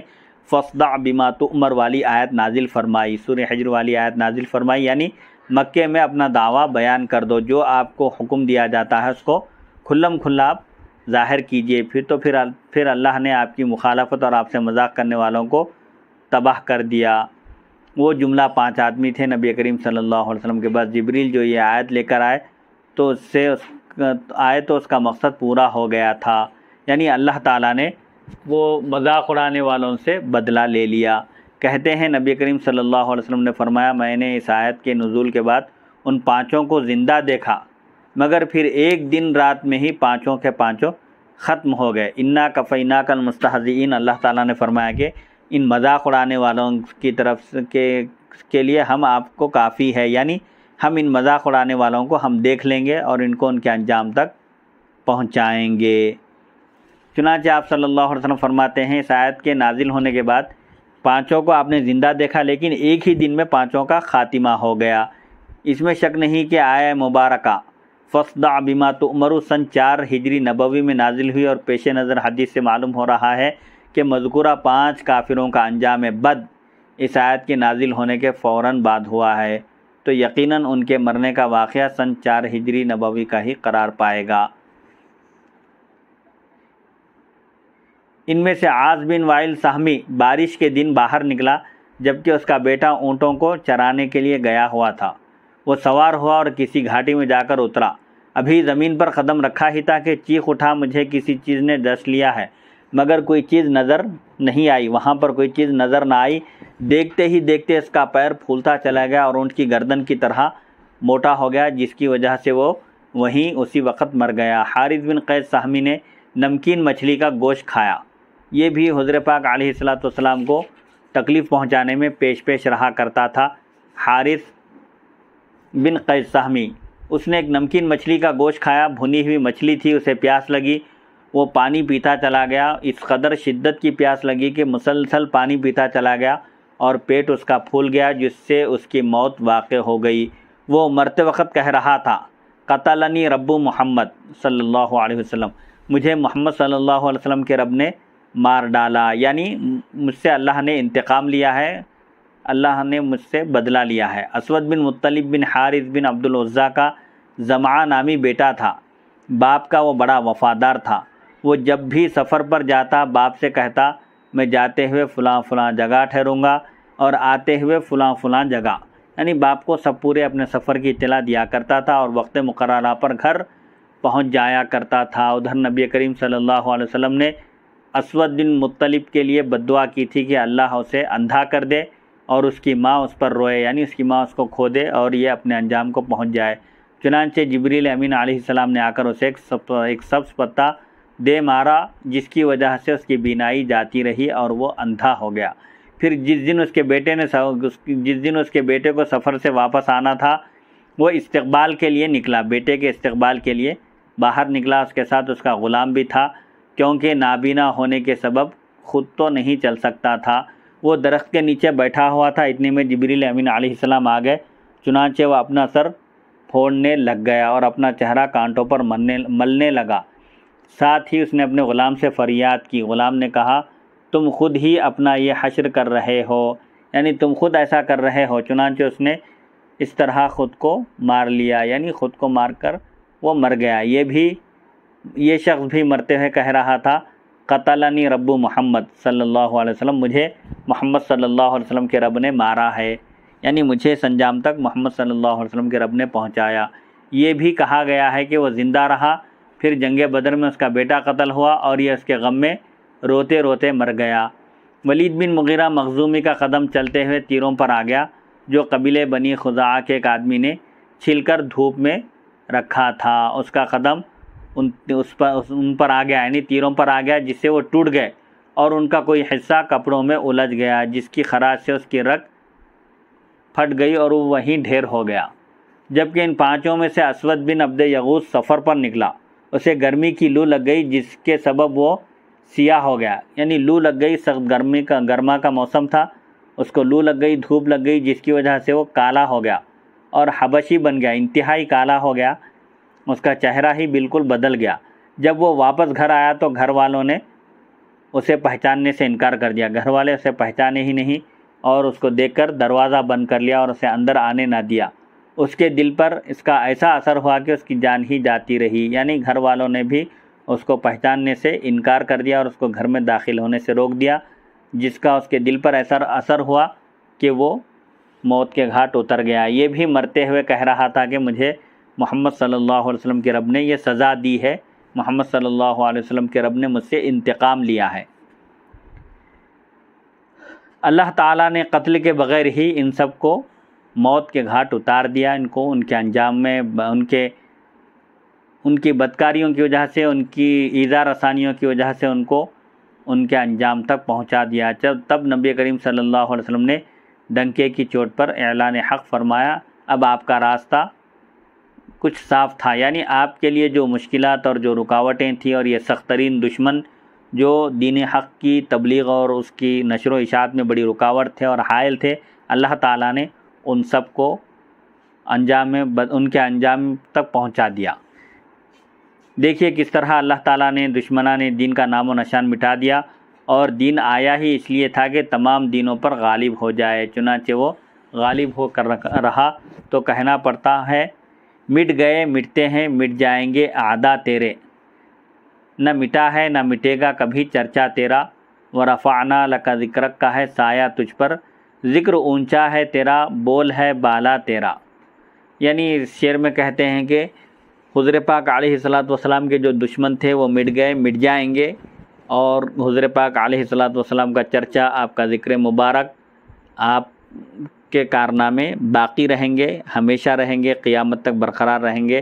فَاصْدَعْ بِمَا تُؤْمَرْ والی آیت نازل فرمائی، سورہ حجر والی آیت نازل فرمائی، یعنی مکے میں اپنا دعویٰ بیان کر دو، جو آپ کو حکم دیا جاتا ہے اس کو کھلم کھلا آپ ظاہر کیجئے۔ پھر اللہ نے آپ کی مخالفت اور آپ سے مذاق کرنے والوں کو تباہ کر دیا۔ وہ جملہ 5 آدمی تھے نبی کریم صلی اللہ علیہ وسلم کے بعد جبریل جو یہ آیت لے کر آئے تو اس کا مقصد پورا ہو گیا تھا، یعنی اللہ تعالیٰ نے وہ مذاق اڑانے والوں سے بدلہ لے لیا۔ کہتے ہیں نبی کریم صلی اللہ علیہ وسلم نے فرمایا، میں نے اس آیت کے نزول کے بعد ان 5 کو زندہ دیکھا، مگر پھر ایک دن رات میں ہی 5 کے 5 ختم ہو گئے۔ انا کفیناک المستہزئین، اللہ تعالیٰ نے فرمایا کہ ان مذاق اڑانے والوں کی طرف کے لیے ہم آپ کو کافی ہے، یعنی ہم ان مذاق اڑانے والوں کو ہم دیکھ لیں گے اور ان کو ان کے انجام تک پہنچائیں گے۔ چنانچہ آپ صلی اللہ علیہ وسلم فرماتے ہیں، اس آیت کے نازل ہونے کے بعد 5 کو آپ نے زندہ دیکھا، لیکن ایک ہی دن میں 5 کا خاتمہ ہو گیا۔ اس میں شک نہیں کہ آیہ مبارکہ فَاصْدَعْ بِمَا تُؤْمَرُ سن 4 ہجری نبوی میں نازل ہوئی، اور پیش نظر حدیث سے معلوم ہو رہا ہے کہ مذکورہ 5 کافروں کا انجام بد اس آیت کے نازل ہونے کے فوراً بعد ہوا ہے، تو یقیناً ان کے مرنے کا واقعہ سن 4 ہجری نبوی کا ہی قرار پائے گا۔ ان میں سے عاص بن وائل سہمی بارش کے دن باہر نکلا، جبکہ اس کا بیٹا اونٹوں کو چرانے کے لیے گیا ہوا تھا۔ وہ سوار ہوا اور کسی گھاٹی میں جا کر اترا، ابھی زمین پر قدم رکھا ہی تھا کہ چیخ اٹھا، مجھے کسی چیز نے ڈس لیا ہے، مگر کوئی چیز نظر نہیں آئی۔ وہاں پر کوئی چیز نظر نہ آئی، دیکھتے ہی دیکھتے اس کا پیر پھولتا چلا گیا اور اونٹ کی گردن کی طرح موٹا ہو گیا، جس کی وجہ سے وہ وہیں اسی وقت مر گیا۔ حارث بن قیس سہمی نے نمکین مچھلی کا گوشت کھایا، یہ بھی حضور پاک علیہ الصلوۃ والسلام کو تکلیف پہنچانے میں پیش رہا کرتا تھا۔ حارث بن قیس سہمی، اس نے ایک نمکین مچھلی کا گوشت کھایا، بھنی ہوئی مچھلی تھی، اسے پیاس لگی، وہ پانی پیتا چلا گیا، اس قدر شدت کی پیاس لگی کہ مسلسل پانی پیتا چلا گیا اور پیٹ اس کا پھول گیا، جس سے اس کی موت واقع ہو گئی۔ وہ مرتے وقت کہہ رہا تھا، قتلنی رب محمد صلی اللہ علیہ وسلم، مجھے محمد صلی اللہ علیہ وسلم کے رب نے مار ڈالا، یعنی مجھ سے اللہ نے انتقام لیا ہے، اللہ نے مجھ سے بدلہ لیا ہے۔ اسود بن مطلب بن حارث بن عبد العزیٰ کا زمعہ نامی بیٹا تھا، باپ کا وہ بڑا وفادار تھا۔ وہ جب بھی سفر پر جاتا باپ سے کہتا، میں جاتے ہوئے فلاں فلاں جگہ ٹھہروں گا اور آتے ہوئے فلاں فلاں جگہ، یعنی باپ کو سب پورے اپنے سفر کی اطلاع دیا کرتا تھا اور وقت مقررہ پر گھر پہنچ جایا کرتا تھا۔ ادھر نبی کریم صلی اللہ علیہ وسلم نے اسود بن مطلب کے لیے بد دعا کی تھی کہ اللہ اسے اندھا کر دے اور اس کی ماں اس پر روئے، یعنی اس کی ماں اس کو کھو دے اور یہ اپنے انجام کو پہنچ جائے۔ چنانچہ جبریل امین علیہ السلام نے آ کر اسے ایک سبز پتا دے مارا، جس کی وجہ سے اس کی بینائی جاتی رہی اور وہ اندھا ہو گیا۔ پھر جس دن اس کے بیٹے کو سفر سے واپس آنا تھا، وہ استقبال کے لیے نکلا، بیٹے کے استقبال کے لیے باہر نکلا، اس کے ساتھ اس کا غلام بھی تھا، کیونکہ نابینا ہونے کے سبب خود تو نہیں چل سکتا تھا۔ وہ درخت کے نیچے بیٹھا ہوا تھا، اتنے میں جبریل امین علیہ السلام آ گئے، چنانچہ وہ اپنا سر پھوڑنے لگ گیا اور اپنا چہرہ کانٹوں پر ملنے لگا۔ ساتھ ہی اس نے اپنے غلام سے فریاد کی۔ غلام نے کہا، تم خود ہی اپنا یہ حشر کر رہے ہو، یعنی تم خود ایسا کر رہے ہو۔ چنانچہ اس نے اس طرح خود کو مار لیا، یعنی خود کو مار کر وہ مر گیا۔ یہ شخص بھی مرتے ہوئے کہہ رہا تھا قتلنی رب محمد صلی اللہ علیہ وسلم، مجھے محمد صلی اللہ علیہ وسلم کے رب نے مارا ہے، یعنی مجھے اس انجام تک محمد صلی اللہ علیہ وسلم کے رب نے پہنچایا۔ یہ بھی کہا گیا ہے کہ وہ زندہ رہا، پھر جنگ بدر میں اس کا بیٹا قتل ہوا اور یہ اس کے غم میں روتے روتے مر گیا۔ ولید بن مغیرہ مخزومی کا قدم چلتے ہوئے تیروں پر آ گیا، جو قبیلے بنی خزاعہ کے ایک آدمی نے چھل کر دھوپ میں رکھا تھا۔ اس کا قدم ان پر آ گیا، یعنی تیروں پر آ گیا، جس سے وہ ٹوٹ گئے اور ان کا کوئی حصہ کپڑوں میں الجھ گیا، جس کی خراش سے اس کی رگ پھٹ گئی اور وہ وہیں ڈھیر ہو گیا۔ جبکہ ان پانچوں میں سے اسود بن عبد یغوث سفر پر نکلا، اسے گرمی کی لو لگ گئی جس کے سبب وہ سیاہ ہو گیا، یعنی لو لگ گئی، سخت گرما کا موسم تھا، اس کو لو لگ گئی، دھوپ لگ گئی، جس کی وجہ سے وہ کالا ہو گیا اور حبشی بن گیا، انتہائی کالا ہو گیا، اس کا چہرہ ہی بالکل بدل گیا۔ جب وہ واپس گھر آیا تو گھر والوں نے اسے پہچاننے سے انکار کر دیا، گھر والے اسے پہچانے ہی نہیں اور اس کو دیکھ کر دروازہ بند کر لیا اور اسے اندر آنے نہ دیا۔ اس کے دل پر اس کا ایسا اثر ہوا کہ اس کی جان ہی جاتی رہی، یعنی گھر والوں نے بھی اس کو پہچاننے سے انکار کر دیا اور اس کو گھر میں داخل ہونے سے روک دیا، جس کا اس کے دل پر ایسا اثر ہوا کہ وہ موت کے گھاٹ اتر گیا۔ یہ بھی مرتے ہوئے کہہ رہا تھا کہ مجھے محمد صلی اللہ علیہ وسلم کے رب نے یہ سزا دی ہے، محمد صلی اللہ علیہ وسلم کے رب نے مجھ سے انتقام لیا ہے۔ اللہ تعالیٰ نے قتل کے بغیر ہی ان سب کو موت کے گھاٹ اتار دیا، ان کو ان کے انجام میں ان کی بدکاریوں کی وجہ سے، ان کی ایذا رسانیوں کی وجہ سے ان کو ان کے انجام تک پہنچا دیا۔ تب نبی کریم صلی اللہ علیہ وسلم نے ڈنکے کی چوٹ پر اعلان حق فرمایا، اب آپ کا راستہ کچھ صاف تھا، یعنی آپ کے لیے جو مشکلات اور جو رکاوٹیں تھیں اور یہ سخت ترین دشمن جو دین حق کی تبلیغ اور اس کی نشر و اشاعت میں بڑی رکاوٹ تھے اور حائل تھے، اللہ تعالیٰ نے ان سب کو ان کے انجام تک پہنچا دیا۔ دیکھیے کس طرح اللہ تعالیٰ نے دشمنان دین کا نام و نشان مٹا دیا، اور دین آیا ہی اس لیے تھا کہ تمام دینوں پر غالب ہو جائے، چنانچہ وہ غالب ہو کر رہا۔ تو کہنا پڑتا ہے مٹ گئے مٹتے ہیں مٹ جائیں گے اعداء تیرے، نہ مٹا ہے نہ مٹے گا کبھی چرچا تیرا، ورفعنا لک ذکرک کا ہے سایہ تجھ پر، ذکر اونچا ہے تیرا بول ہے بالا تیرا۔ یعنی اس شعر میں کہتے ہیں کہ حضور پاک علیہ الصلوۃ والسلام کے جو دشمن تھے وہ مٹ گئے مٹ جائیں گے، اور حضور پاک علیہ الصلوۃ والسلام کا چرچا، آپ کا ذکر مبارک، آپ کے کارنامے باقی رہیں گے، ہمیشہ رہیں گے، قیامت تک برقرار رہیں گے،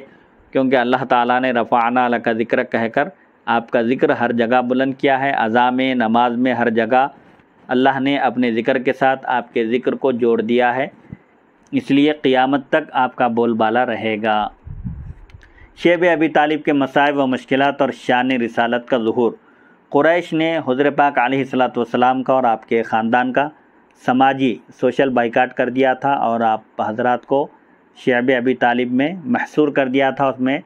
کیونکہ اللہ تعالیٰ نے رفعنا لک ذکرک کہہ کر آپ کا ذکر ہر جگہ بلند کیا ہے، اذان میں، نماز میں، ہر جگہ اللہ نے اپنے ذکر کے ساتھ آپ کے ذکر کو جوڑ دیا ہے، اس لیے قیامت تک آپ کا بول بالا رہے گا۔ شیب ابی طالب کے مصائب و مشکلات اور شان رسالت کا ظہور۔ قریش نے حضور پاک علیہ الصلوۃ والسلام کا اور آپ کے خاندان کا سماجی سوشل بائیکاٹ کر دیا تھا، اور آپ حضرات کو شیب ابی طالب میں محصور کر دیا تھا، اس میں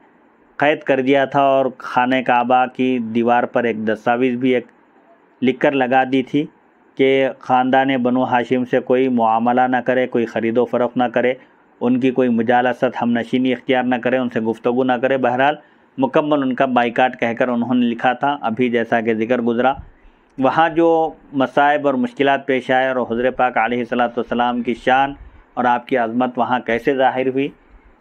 قید کر دیا تھا، اور خانہ کعبہ کی دیوار پر ایک دستاویز بھی لکھ کر لگا دی تھی کہ خاندان بنو ہاشم سے کوئی معاملہ نہ کرے، کوئی خرید و فروخت نہ کرے، ان کی کوئی مجالست ہم نشینی اختیار نہ کرے، ان سے گفتگو نہ کرے۔ بہرحال مکمل ان کا بائیکاٹ کہہ کر انہوں نے لکھا تھا، ابھی جیسا کہ ذکر گزرا۔ وہاں جو مصائب اور مشکلات پیش آئے اور حضور پاک علیہ الصلوۃ والسلام کی شان اور آپ کی عظمت وہاں کیسے ظاہر ہوئی،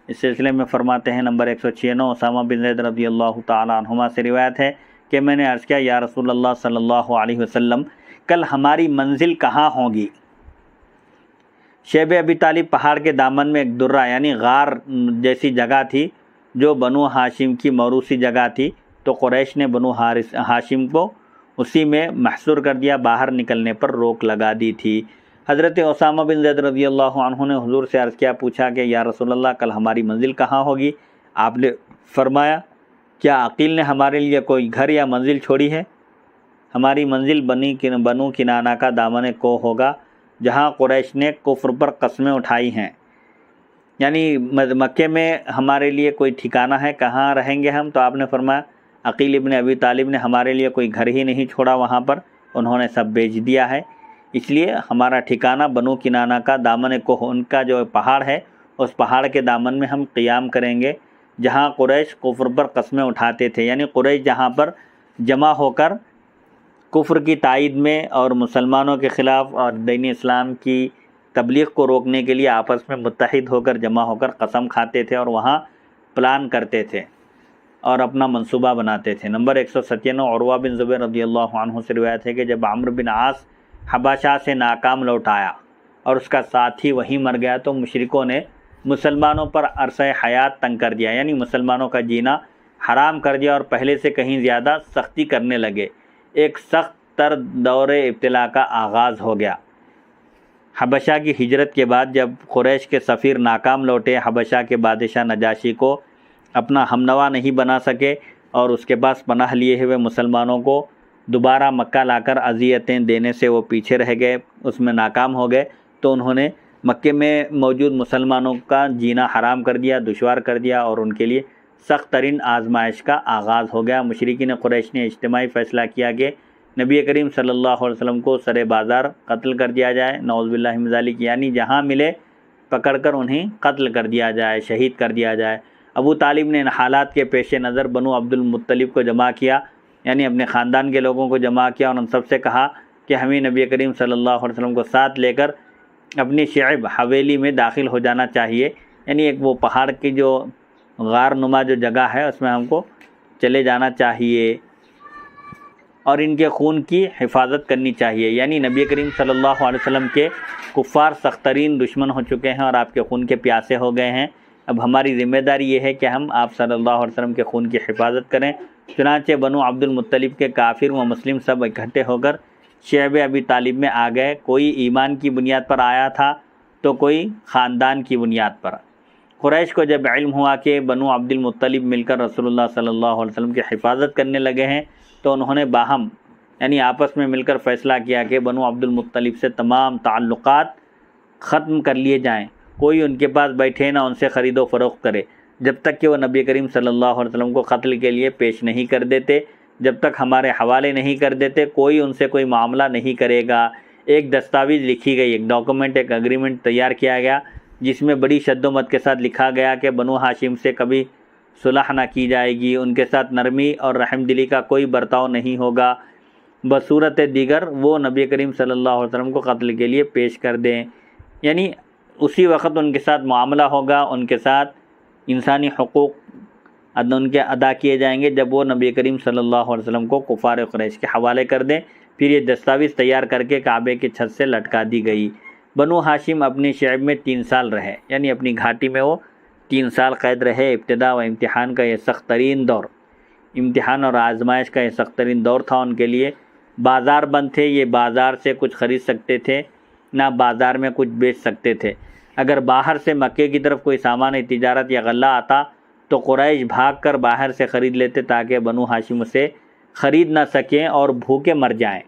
اس سلسلے میں فرماتے ہیں نمبر 196 اسامہ بن زید رضی اللہ تعالیٰ عنہما سے روایت ہے کہ میں نے عرض کیا یا رسول اللہ صلی اللہ علیہ وسلم، کل ہماری منزل کہاں ہوگی؟ شیب ابی طالب پہاڑ کے دامن میں ایک درہ یعنی غار جیسی جگہ تھی جو بنو ہاشم کی موروثی جگہ تھی، تو قریش نے بنو ہاشم کو اسی میں محصور کر دیا، باہر نکلنے پر روک لگا دی تھی۔ حضرت اسامہ بن زید رضی اللہ عنہ نے حضور سے عرض کیا، پوچھا کہ یا رسول اللہ کل ہماری منزل کہاں ہوگی؟ آپ نے فرمایا کیا عقیل نے ہمارے لیے کوئی گھر یا منزل چھوڑی ہے؟ ہماری منزل بنو کنانہ کا دامن کوہ ہوگا، جہاں قریش نے کفر پر قسمیں اٹھائی ہیں، یعنی مکے میں ہمارے لیے کوئی ٹھکانہ ہے، کہاں رہیں گے ہم؟ تو آپ نے فرمایا عقیل ابن ابی طالب نے ہمارے لیے کوئی گھر ہی نہیں چھوڑا وہاں پر، انہوں نے سب بیچ دیا ہے، اس لیے ہمارا ٹھکانہ بنو کنانہ کا دامن کوہ، ان کا جو پہاڑ ہے اس پہاڑ کے دامن میں ہم قیام کریں گے جہاں قریش کفر پر قسمیں اٹھاتے تھے، یعنی قریش جہاں پر جمع ہو کر کفر کی تائید میں اور مسلمانوں کے خلاف اور دین اسلام کی تبلیغ کو روکنے کے لیے آپس میں متحد ہو کر جمع ہو کر قسم کھاتے تھے اور وہاں پلان کرتے تھے اور اپنا منصوبہ بناتے تھے۔ نمبر 197 عروہ بن زبیر رضی اللہ عنہ سے روایت ہے کہ جب عمرو بن عاص حبشہ سے ناکام لوٹ آیا اور اس کا ساتھی وہیں مر گیا تو مشرکوں نے مسلمانوں پر عرصہ حیات تنگ کر دیا، یعنی مسلمانوں کا جینا حرام کر دیا اور پہلے سے کہیں زیادہ سختی کرنے لگے۔ ایک سخت تر دور ابتلا کا آغاز ہو گیا۔ حبشہ کی ہجرت کے بعد جب قریش کے سفیر ناکام لوٹے، حبشہ کے بادشاہ نجاشی کو اپنا ہمنوا نہیں بنا سکے اور اس کے پاس پناہ لیے ہوئے مسلمانوں کو دوبارہ مکہ لا کر اذیتیں دینے سے وہ پیچھے رہ گئے، اس میں ناکام ہو گئے، تو انہوں نے مکے میں موجود مسلمانوں کا جینا حرام کر دیا، دشوار کر دیا اور ان کے لیے سخت ترین آزمائش کا آغاز ہو گیا۔ مشرکین قریش نے اجتماعی فیصلہ کیا کہ نبی کریم صلی اللہ علیہ وسلم کو سر بازار قتل کر دیا جائے، نعوذ باللہ من ذالک، یعنی جہاں ملے پکڑ کر انہیں قتل کر دیا جائے، شہید کر دیا جائے۔ ابو طالب نے ان حالات کے پیش نظر بنو عبد المطلب کو جمع کیا، یعنی اپنے خاندان کے لوگوں کو جمع کیا اور ان سب سے کہا کہ ہمیں نبی کریم صلی اللہ علیہ وسلم کو ساتھ لے کر اپنی شعب حویلی میں داخل ہو جانا چاہیے، یعنی ایک وہ پہاڑ کی جو غار نما جو جگہ ہے اس میں ہم کو چلے جانا چاہیے اور ان کے خون کی حفاظت کرنی چاہیے، یعنی نبی کریم صلی اللہ علیہ وسلم کے کفار سخت ترین دشمن ہو چکے ہیں اور آپ کے خون کے پیاسے ہو گئے ہیں۔ اب ہماری ذمہ داری یہ ہے کہ ہم آپ صلی اللہ علیہ وسلم کے خون کی حفاظت کریں۔ چنانچہ بنو عبد المطلب کے کافر و مسلم سب اکٹھے ہو کر شعب ابی طالب میں آ گئے، کوئی ایمان کی بنیاد پر آیا تھا تو کوئی خاندان کی بنیاد پر۔ قریش کو جب علم ہوا کہ بنو عبد المطلب مل کر رسول اللہ صلی اللہ علیہ وسلم کی حفاظت کرنے لگے ہیں تو انہوں نے باہم یعنی آپس میں مل کر فیصلہ کیا کہ بنو عبد المطلب سے تمام تعلقات ختم کر لیے جائیں، کوئی ان کے پاس بیٹھے نہ ان سے خرید و فروخت کرے جب تک کہ وہ نبی کریم صلی اللہ علیہ وسلم کو قتل کے لیے پیش نہیں کر دیتے، جب تک ہمارے حوالے نہیں کر دیتے کوئی ان سے کوئی معاملہ نہیں کرے گا۔ ایک دستاویز لکھی گئی، ایک ڈاکومنٹ، ایک اگریمنٹ تیار کیا گیا جس میں بڑی شد و مت کے ساتھ لکھا گیا کہ بنو ہاشم سے کبھی صلح نہ کی جائے گی، ان کے ساتھ نرمی اور رحم دلی کا کوئی برتاؤ نہیں ہوگا، بصورت دیگر وہ نبی کریم صلی اللہ علیہ وسلم کو قتل کے لیے پیش کر دیں، یعنی اسی وقت ان کے ساتھ معاملہ ہوگا، ان کے ساتھ انسانی حقوق ان کے ادا کیے جائیں گے جب وہ نبی کریم صلی اللہ علیہ وسلم کو کفار قریش کے حوالے کر دیں۔ پھر یہ دستاویز تیار کر کے کعبے کی چھت سے لٹکا دی گئی۔ بنو ہاشم اپنی شعب میں 3 سال رہے، یعنی اپنی گھاٹی میں وہ 3 سال قید رہے۔ ابتدا و امتحان کا یہ سخت ترین دور، امتحان اور آزمائش کا یہ سخت ترین دور تھا ان کے لیے۔ بازار بند تھے، یہ بازار سے کچھ خرید سکتے تھے نہ بازار میں کچھ بیچ سکتے تھے۔ اگر باہر سے مکے کی طرف کوئی سامان تجارت یا غلہ آتا تو قریش بھاگ کر باہر سے خرید لیتے تاکہ بنو ہاشم اسے خرید نہ سکیں اور بھوکے مر جائیں۔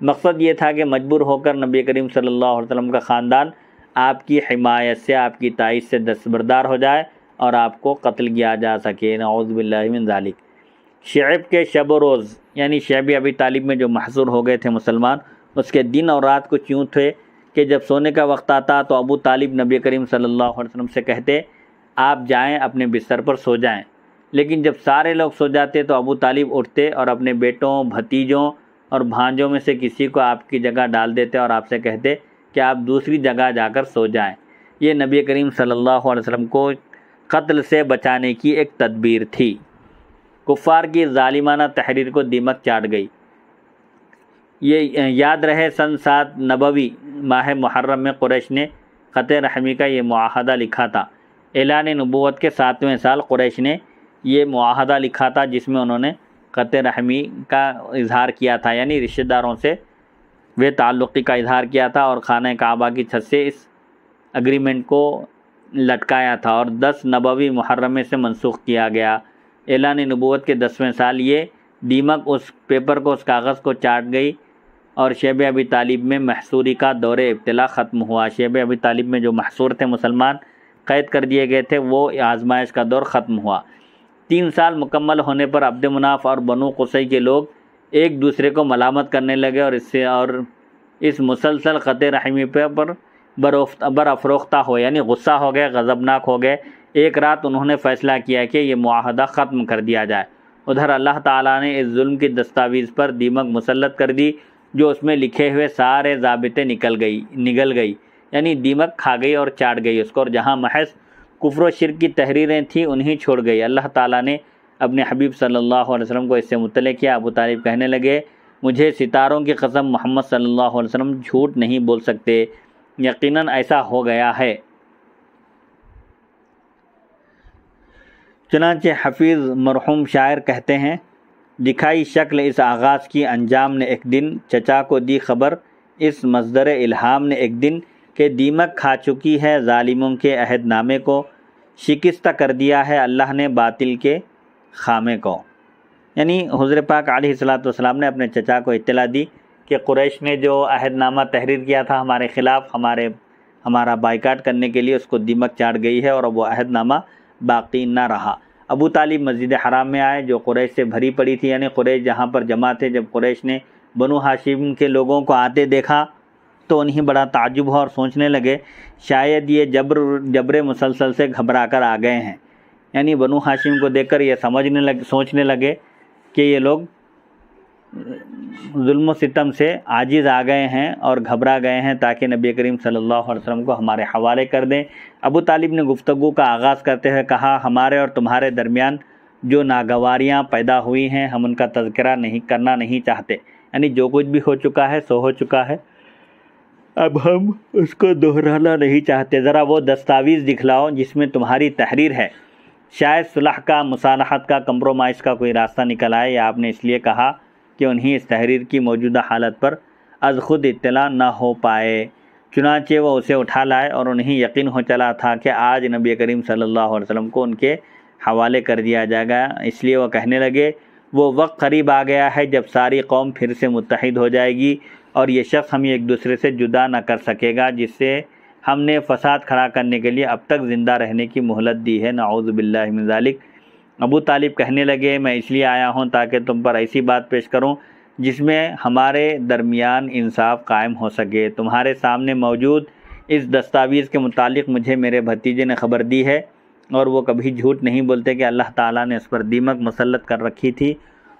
مقصد یہ تھا کہ مجبور ہو کر نبی کریم صلی اللہ علیہ وسلم کا خاندان آپ کی حمایت سے، آپ کی تائید سے دستبردار ہو جائے اور آپ کو قتل کیا جا سکے، نعوذ باللہ من ذالک۔ شعب کے شب و روز یعنی شعب ابی طالب میں جو محصور ہو گئے تھے مسلمان، اس کے دن اور رات کچھ یوں تھے کہ جب سونے کا وقت آتا تو ابو طالب نبی کریم صلی اللہ علیہ وسلم سے کہتے آپ جائیں اپنے بستر پر سو جائیں، لیکن جب سارے لوگ سو جاتے تو ابو طالب اٹھتے اور اپنے بیٹوں، بھتیجوں اور بھانجوں میں سے کسی کو آپ کی جگہ ڈال دیتے اور آپ سے کہتے کہ آپ دوسری جگہ جا کر سو جائیں۔ یہ نبی کریم صلی اللہ علیہ وسلم کو قتل سے بچانے کی ایک تدبیر تھی۔ کفار کی ظالمانہ تحریر کو دیمک چاٹ گئی۔ یہ یاد رہے سن 7 نبوی ماہ محرم میں قریش نے قطع رحمی کا یہ معاہدہ لکھا تھا۔ اعلان نبوت کے 7ویں سال قریش نے یہ معاہدہ لکھا تھا جس میں انہوں نے قطع رحمی کا اظہار کیا تھا، یعنی رشتہ داروں سے وہ تعلقی کا اظہار کیا تھا اور خانہ کعبہ کی چھت سے اس اگریمنٹ کو لٹکایا تھا اور 10 نبوی محرم سے منسوخ کیا گیا۔ اعلان نبوت کے 10ویں سال یہ دیمک اس پیپر کو، اس کاغذ کو چاٹ گئی اور شعب ابی طالب میں محصوری کا دور ابتلا ختم ہوا۔ شعب ابی طالب میں جو محصور تھے مسلمان، قید کر دیے گئے تھے، وہ آزمائش کا دور ختم ہوا۔ 3 سال مکمل ہونے پر عبد مناف اور بنو قصی کے لوگ ایک دوسرے کو ملامت کرنے لگے اور اس مسلسل قطع رحمی پر برافروختہ ہو، یعنی غصہ ہو گئے، غضبناک ہو گئے۔ ایک رات انہوں نے فیصلہ کیا کہ یہ معاہدہ ختم کر دیا جائے۔ ادھر اللہ تعالیٰ نے اس ظلم کی دستاویز پر دیمک مسلط کر دی، جو اس میں لکھے ہوئے سارے ضابطے نگل گئی، یعنی دیمک کھا گئی اور چاٹ گئی اس کو، اور جہاں محض کفر و شرک کی تحریریں تھیں انہیں چھوڑ گئی۔ اللہ تعالیٰ نے اپنے حبیب صلی اللہ علیہ وسلم کو اس سے مطلع کیا۔ ابو طالب کہنے لگے، مجھے ستاروں کی قسم محمد صلی اللہ علیہ وسلم جھوٹ نہیں بول سکتے، یقیناً ایسا ہو گیا ہے۔ چنانچہ حفیظ مرحوم شاعر کہتے ہیں، دکھائی شکل اس آغاز کی انجام نے ایک دن، چچا کو دی خبر اس مصدر الہام نے ایک دن، کہ دیمک کھا چکی ہے ظالموں کے عہد نامے کو، شکستہ کر دیا ہے اللہ نے باطل کے خامے کو۔ یعنی حضور پاک علیہ الصلوۃ والسلام نے اپنے چچا کو اطلاع دی کہ قریش نے جو عہد نامہ تحریر کیا تھا ہمارے خلاف، ہمارا بائیکاٹ کرنے کے لیے، اس کو دیمک چاٹ گئی ہے اور اب وہ عہد نامہ باقی نہ رہا۔ ابو طالب مسجد حرام میں آئے جو قریش سے بھری پڑی تھی، یعنی قریش جہاں پر جمع تھے۔ جب قریش نے بنو ہاشم کے لوگوں کو آتے دیکھا تو انہیں بڑا تعجب ہوا اور سوچنے لگے شاید یہ جبر مسلسل سے گھبرا کر آ گئے ہیں، یعنی بنو ہاشم کو دیکھ کر یہ سوچنے لگے کہ یہ لوگ ظلم و ستم سے عاجز آ گئے ہیں اور گھبرا گئے ہیں، تاکہ نبی کریم صلی اللہ علیہ وسلم کو ہمارے حوالے کر دیں۔ ابو طالب نے گفتگو کا آغاز کرتے ہوئے کہا، ہمارے اور تمہارے درمیان جو ناگواریاں پیدا ہوئی ہیں ہم ان کا تذکرہ کرنا نہیں چاہتے، یعنی جو کچھ بھی ہو چکا ہے سو ہو چکا ہے، اب ہم اس کو دہرانا نہیں چاہتے۔ ذرا وہ دستاویز دکھلاؤ جس میں تمہاری تحریر ہے، شاید صلح کا، مصالحت کا، کمپرومائز کا کوئی راستہ نکل آئے، یا آپ نے اس لیے کہا کہ انہیں اس تحریر کی موجودہ حالت پر از خود اطلاع نہ ہو پائے۔ چنانچہ وہ اسے اٹھا لائے اور انہیں یقین ہو چلا تھا کہ آج نبی کریم صلی اللہ علیہ وسلم کو ان کے حوالے کر دیا جائے گا، اس لیے وہ کہنے لگے، وہ وقت قریب آ گیا ہے جب ساری قوم پھر سے متحد ہو جائے گی اور یہ شخص ہمیں ایک دوسرے سے جدا نہ کر سکے گا جس سے ہم نے فساد کھڑا کرنے کے لیے اب تک زندہ رہنے کی مہلت دی ہے، نعوذ باللہ من ذالک۔ ابو طالب کہنے لگے، میں اس لیے آیا ہوں تاکہ تم پر ایسی بات پیش کروں جس میں ہمارے درمیان انصاف قائم ہو سکے۔ تمہارے سامنے موجود اس دستاویز کے متعلق مجھے میرے بھتیجے نے خبر دی ہے، اور وہ کبھی جھوٹ نہیں بولتے کہ اللہ تعالیٰ نے اس پر دیمک مسلط کر رکھی تھی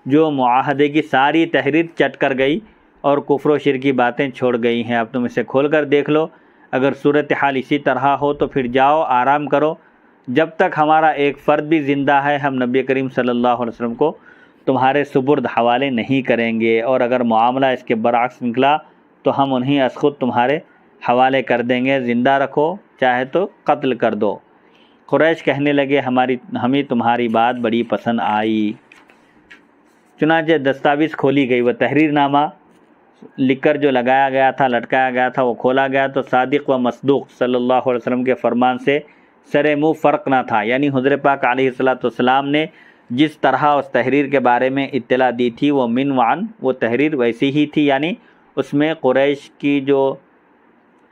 جو معاہدے کی ساری تحریر چٹ کر گئی اور کفر و شرک کی باتیں چھوڑ گئی ہیں۔ اب تم اسے کھول کر دیکھ لو، اگر صورتحال اسی طرح ہو تو پھر جاؤ آرام کرو، جب تک ہمارا ایک فرد بھی زندہ ہے ہم نبی کریم صلی اللہ علیہ وسلم کو تمہارے سپرد حوالے نہیں کریں گے، اور اگر معاملہ اس کے برعکس نکلا تو ہم انہیں از خود تمہارے حوالے کر دیں گے، زندہ رکھو چاہے تو قتل کر دو۔ قریش کہنے لگے، ہمیں تمہاری بات بڑی پسند آئی۔ چنانچہ دستاویز کھولی گئی، وہ تحریر نامہ لکھ کر جو لگایا گیا تھا، لٹکایا گیا تھا، وہ کھولا گیا تو صادق و مصدوق صلی اللہ علیہ وسلم کے فرمان سے سر منہ فرق نہ تھا، یعنی حضور پاک علیہ الصلوۃ والسلام نے جس طرح اس تحریر کے بارے میں اطلاع دی تھی وہ من وعن وہ تحریر ویسی ہی تھی، یعنی اس میں قریش کی جو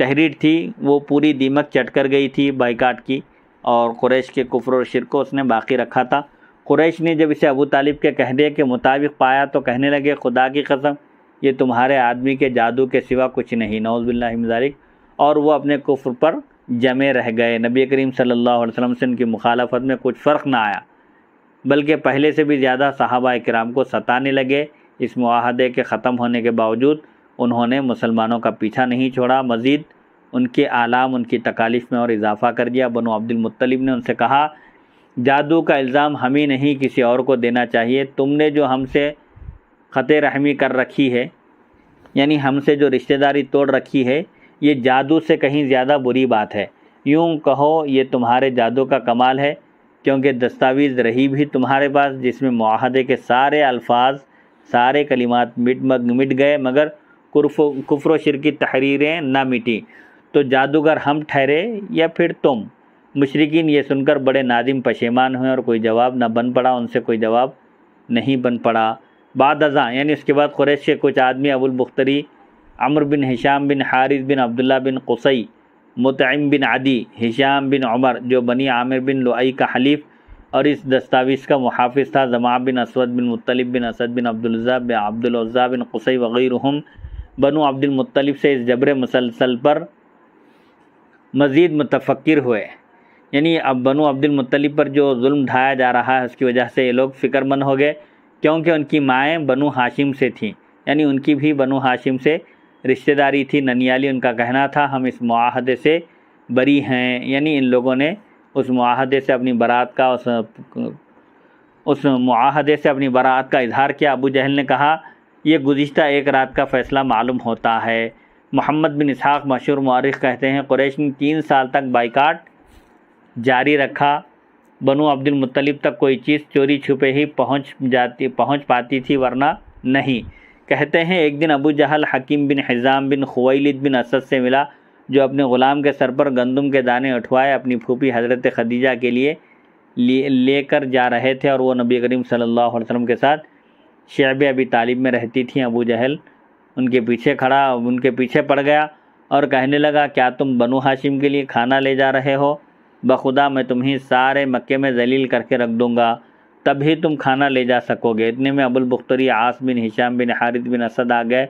تحریر تھی وہ پوری دیمک چٹ کر گئی تھی بائیکاٹ کی، اور قریش کے کفر و شرک کو اس نے باقی رکھا تھا۔ قریش نے جب اسے ابو طالب کے کہنے کے مطابق پایا تو کہنے لگے، خدا کی قسم یہ تمہارے آدمی کے جادو کے سوا کچھ نہیں، نعوذ باللہ من ذالک، اور وہ اپنے کفر پر جمے رہ گئے۔ نبی کریم صلی اللہ علیہ وسلم سے ان کی مخالفت میں کچھ فرق نہ آیا، بلکہ پہلے سے بھی زیادہ صحابہ کرام کو ستانے لگے۔ اس معاہدے کے ختم ہونے کے باوجود انہوں نے مسلمانوں کا پیچھا نہیں چھوڑا، مزید ان کے آلام، ان کی تکالیف میں اور اضافہ کر دیا۔ بنو عبد المطلب نے ان سے کہا، جادو کا الزام ہمیں نہیں کسی اور کو دینا چاہیے، تم نے جو ہم سے قطع رحمی کر رکھی ہے، یعنی ہم سے جو رشتہ داری توڑ رکھی ہے، یہ جادو سے کہیں زیادہ بری بات ہے۔ یوں کہو یہ تمہارے جادو کا کمال ہے، کیونکہ دستاویز رہی بھی تمہارے پاس جس میں معاہدے کے سارے الفاظ، سارے کلمات مٹ گئے، مگر کفر و شرک کی تحریریں نہ مٹی، تو جادوگر ہم ٹھہرے یا پھر تم؟ مشرکین یہ سن کر بڑے نادم پشیمان ہوئے اور کوئی جواب نہ بن پڑا، ان سے کوئی جواب نہیں بن پڑا۔ بعد ازاں یعنی اس کے بعد قریش کے کچھ آدمی ابو البختری، عمرو بن ہشام بن حارث بن عبداللہ بن قصی، مطعم بن عدی، ہشام بن عمر جو بنی عامر بن لؤی کا حلیف اور اس دستاویز کا محافظ تھا، زمعہ بن اسود بن مطلب بن اسد بن عبدالعزیٰ بن قصی وغیرہم، بنو عبد المطلب سے اس جبر مسلسل پر مزید متفکر ہوئے، یعنی اب بنو عبد المطلب پر جو ظلم ڈھایا جا رہا ہے اس کی وجہ سے یہ لوگ فکر مند ہو گئے، کیونکہ ان کی مائیں بنو ہاشم سے تھیں، یعنی ان کی بھی بنو ہاشم سے رشتہ داری تھی۔ ننیالی ان کا کہنا تھا ہم اس معاہدے سے بری ہیں، یعنی ان لوگوں نے اس معاہدے سے اپنی برات کا اظہار کیا۔ ابو جہل نے کہا یہ گزشتہ ایک رات کا فیصلہ معلوم ہوتا ہے۔ محمد بن اسحاق مشہور مورخ کہتے ہیں قریش نے 3 سال تک بائیکاٹ جاری رکھا، بنو عبد المطلب تک کوئی چیز چوری چھپے ہی پہنچ پاتی تھی ورنہ نہیں۔ کہتے ہیں ایک دن ابو جہل حکیم بن حزام بن خویلد بن اسد سے ملا جو اپنے غلام کے سر پر گندم کے دانے اٹھوائے اپنی پھوپھی حضرت خدیجہ کے لیے لے کر جا رہے تھے، اور وہ نبی کریم صلی اللہ علیہ وسلم کے ساتھ شعب ابی طالب میں رہتی تھیں۔ ابو جہل ان کے پیچھے پڑ گیا اور کہنے لگا کیا تم بنو ہاشم کے لیے کھانا لے جا رہے ہو؟ بخدا میں تمہیں سارے مکے میں ذلیل کر کے رکھ دوں گا، تب ہی تم کھانا لے جا سکو گے۔ اتنے میں ابو البختری عاص بن ہشام بن حارث بن اسد آ گئے،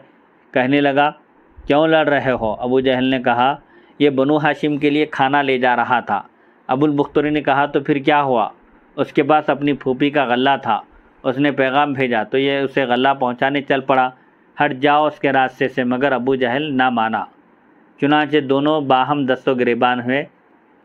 کہنے لگا کیوں لڑ رہے ہو؟ ابو جہل نے کہا یہ بنو ہاشم کے لیے کھانا لے جا رہا تھا۔ ابو البختری نے کہا تو پھر کیا ہوا؟ اس کے پاس اپنی پھوپھی کا غلہ تھا، اس نے پیغام بھیجا تو یہ اسے غلہ پہنچانے چل پڑا، ہٹ جاؤ اس کے راستے سے، مگر ابو جہل نہ مانا۔ چنانچہ دونوں باہم دست و گریبان ہوئے،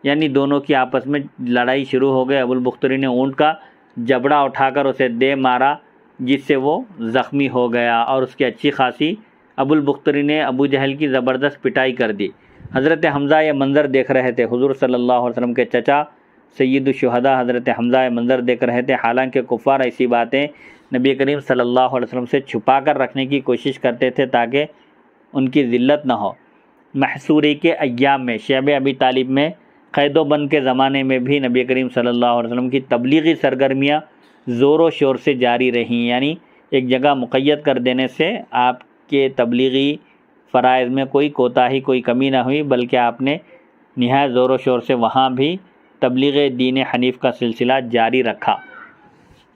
یعنی دونوں کی آپس میں لڑائی شروع ہو گئی۔ ابو البختری نے اونٹ کا جبڑا اٹھا کر اسے دے مارا جس سے وہ زخمی ہو گیا، اور اس کی اچھی خاصی ابو البختری نے ابو جہل کی زبردست پٹائی کر دی۔ حضرت حمزہ یہ منظر دیکھ رہے تھے۔ حضور صلی اللہ علیہ وسلم کے چچا سید الشہداء حضرت حمزہ یہ منظر دیکھ رہے تھے، حالانکہ کفار ایسی باتیں نبی کریم صلی اللہ علیہ وسلم سے چھپا کر رکھنے کی کوشش کرتے تھے تاکہ ان کی ذلت نہ ہو۔ محصوری کے ایام میں شعب ابی طالب میں قید و بند کے زمانے میں بھی نبی کریم صلی اللہ علیہ وسلم کی تبلیغی سرگرمیاں زور و شور سے جاری رہیں، یعنی ایک جگہ مقید کر دینے سے آپ کے تبلیغی فرائض میں کوئی کوتاہی کوئی کمی نہ ہوئی، بلکہ آپ نے نہایت زور و شور سے وہاں بھی تبلیغ دین حنیف کا سلسلہ جاری رکھا۔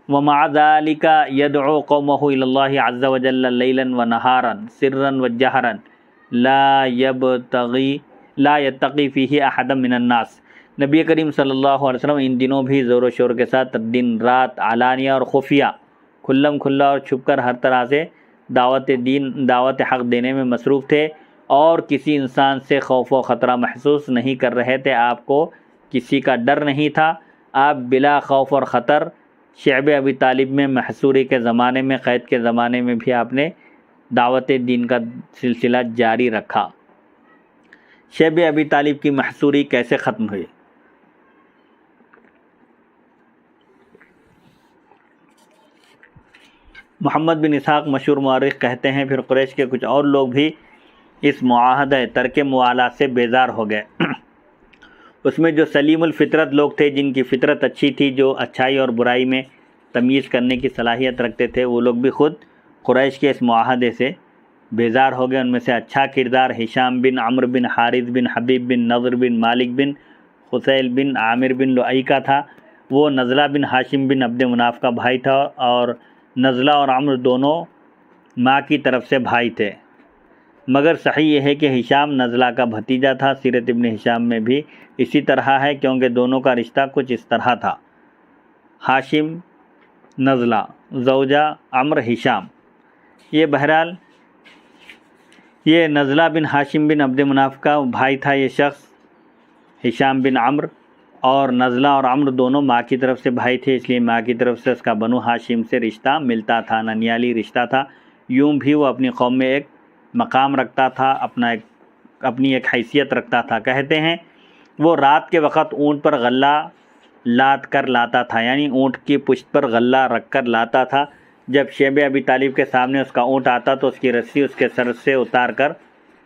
وَمَعَ ذَلِكَ يَدْعُو قَوْمَهُ إِلَى اللَّهِ عَزَّ وَجَلَّ لَيْلًا وَنَهَارًا سِرًّا وَجَهْرًا لا يتقی فیہ احدا من الناس۔ نبی کریم صلی اللہ علیہ وسلم ان دنوں بھی زور و شور کے ساتھ دن رات علانیہ اور خفیہ کھلم کھلا اور چھپ کر ہر طرح سے دعوت حق دینے میں مصروف تھے، اور کسی انسان سے خوف و خطرہ محسوس نہیں کر رہے تھے۔ آپ کو کسی کا ڈر نہیں تھا، آپ بلا خوف اور خطر شعب ابی طالب میں محصوری کے زمانے میں قید کے زمانے میں بھی آپ نے دعوت دین کا سلسلہ جاری رکھا۔ شعب ابی طالب کی محصوری کیسے ختم ہوئی؟ محمد بن اسحاق مشہور مورخ کہتے ہیں پھر قریش کے کچھ اور لوگ بھی اس معاہدہ ترک موالات سے بیزار ہو گئے۔ اس میں جو سلیم الفطرت لوگ تھے، جن کی فطرت اچھی تھی، جو اچھائی اور برائی میں تمیز کرنے کی صلاحیت رکھتے تھے، وہ لوگ بھی خود قریش کے اس معاہدے سے بیزار ہو گئے۔ ان میں سے اچھا کردار ہشام بن عمرو بن حارث بن حبیب بن نضر بن مالک بن خسیل بن عامر بن لؤی کا تھا۔ وہ نزلہ بن ہاشم بن عبد مناف کا بھائی تھا، اور نزلہ اور عمرو دونوں ماں کی طرف سے بھائی تھے، مگر صحیح یہ ہے کہ ہشام نزلہ کا بھتیجا تھا۔ سیرت ابن ہشام میں بھی اسی طرح ہے، کیونکہ دونوں کا رشتہ کچھ اس طرح تھا: ہاشم نزلہ، زوجہ عمرو ہشام۔ بہرحال یہ نزلہ بن ہاشم بن عبد مناف کا بھائی تھا یہ شخص ہشام بن عمرو، اور نزلہ اور عمرو دونوں ماں کی طرف سے بھائی تھے، اس لیے ماں کی طرف سے اس کا بنو ہاشم سے رشتہ ملتا تھا، ننیالی رشتہ تھا۔ یوں بھی وہ اپنی قوم میں ایک مقام رکھتا تھا، اپنی ایک حیثیت رکھتا تھا۔ کہتے ہیں وہ رات کے وقت اونٹ پر غلہ لاد کر لاتا تھا، یعنی اونٹ کی پشت پر غلہ رکھ کر لاتا تھا۔ جب شعب ابی طالب کے سامنے اس کا اونٹ آتا تو اس کی رسی اس کے سر سے اتار کر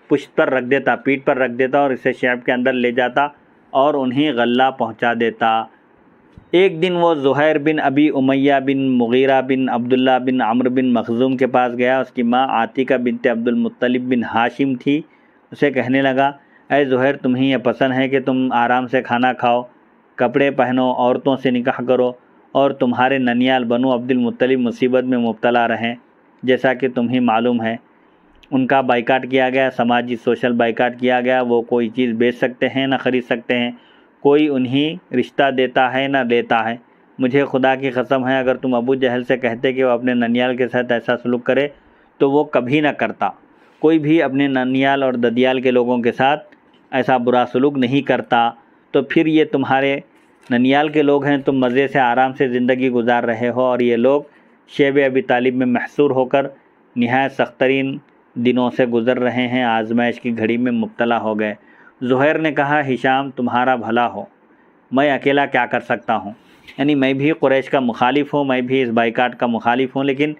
پشت پر رکھ دیتا، پیٹھ پر رکھ دیتا، اور اسے شعب کے اندر لے جاتا اور انہیں غلہ پہنچا دیتا۔ ایک دن وہ زہیر بن ابی امیہ بن مغیرہ بن عبداللہ بن عمرو بن مخزوم کے پاس گیا۔ اس کی ماں عاتکہ بنت عبد المطلب بن ہاشم تھی۔ اسے کہنے لگا اے زہیر، تمہیں یہ پسند ہے کہ تم آرام سے کھانا کھاؤ، کپڑے پہنو، عورتوں سے نکاح کرو، اور تمہارے ننیال بنو عبد المطلب مصیبت میں مبتلا رہیں، جیسا کہ تمہیں معلوم ہے۔ ان کا بائیکاٹ کیا گیا، سماجی سوشل بائیکاٹ کیا گیا۔ وہ کوئی چیز بیچ سکتے ہیں نہ خرید سکتے ہیں، کوئی انہیں رشتہ دیتا ہے نہ لیتا ہے۔ مجھے خدا کی قسم ہے اگر تم ابو جہل سے کہتے کہ وہ اپنے ننیال کے ساتھ ایسا سلوک کرے تو وہ کبھی نہ کرتا۔ کوئی بھی اپنے ننیال اور ددیال کے لوگوں کے ساتھ ایسا برا سلوک نہیں کرتا۔ تو پھر یہ تمہارے ننیال کے لوگ ہیں، تم مزے سے آرام سے زندگی گزار رہے ہو، اور یہ لوگ شیب ابی طالب میں محصور ہو کر نہایت سخت ترین دنوں سے گزر رہے ہیں، آزمائش کی گھڑی میں مبتلا ہو گئے۔ زہیر نے کہا ہشام تمہارا بھلا ہو، میں اکیلا کیا کر سکتا ہوں؟ یعنی میں بھی قریش کا مخالف ہوں، میں بھی اس بائیکاٹ کا مخالف ہوں، لیکن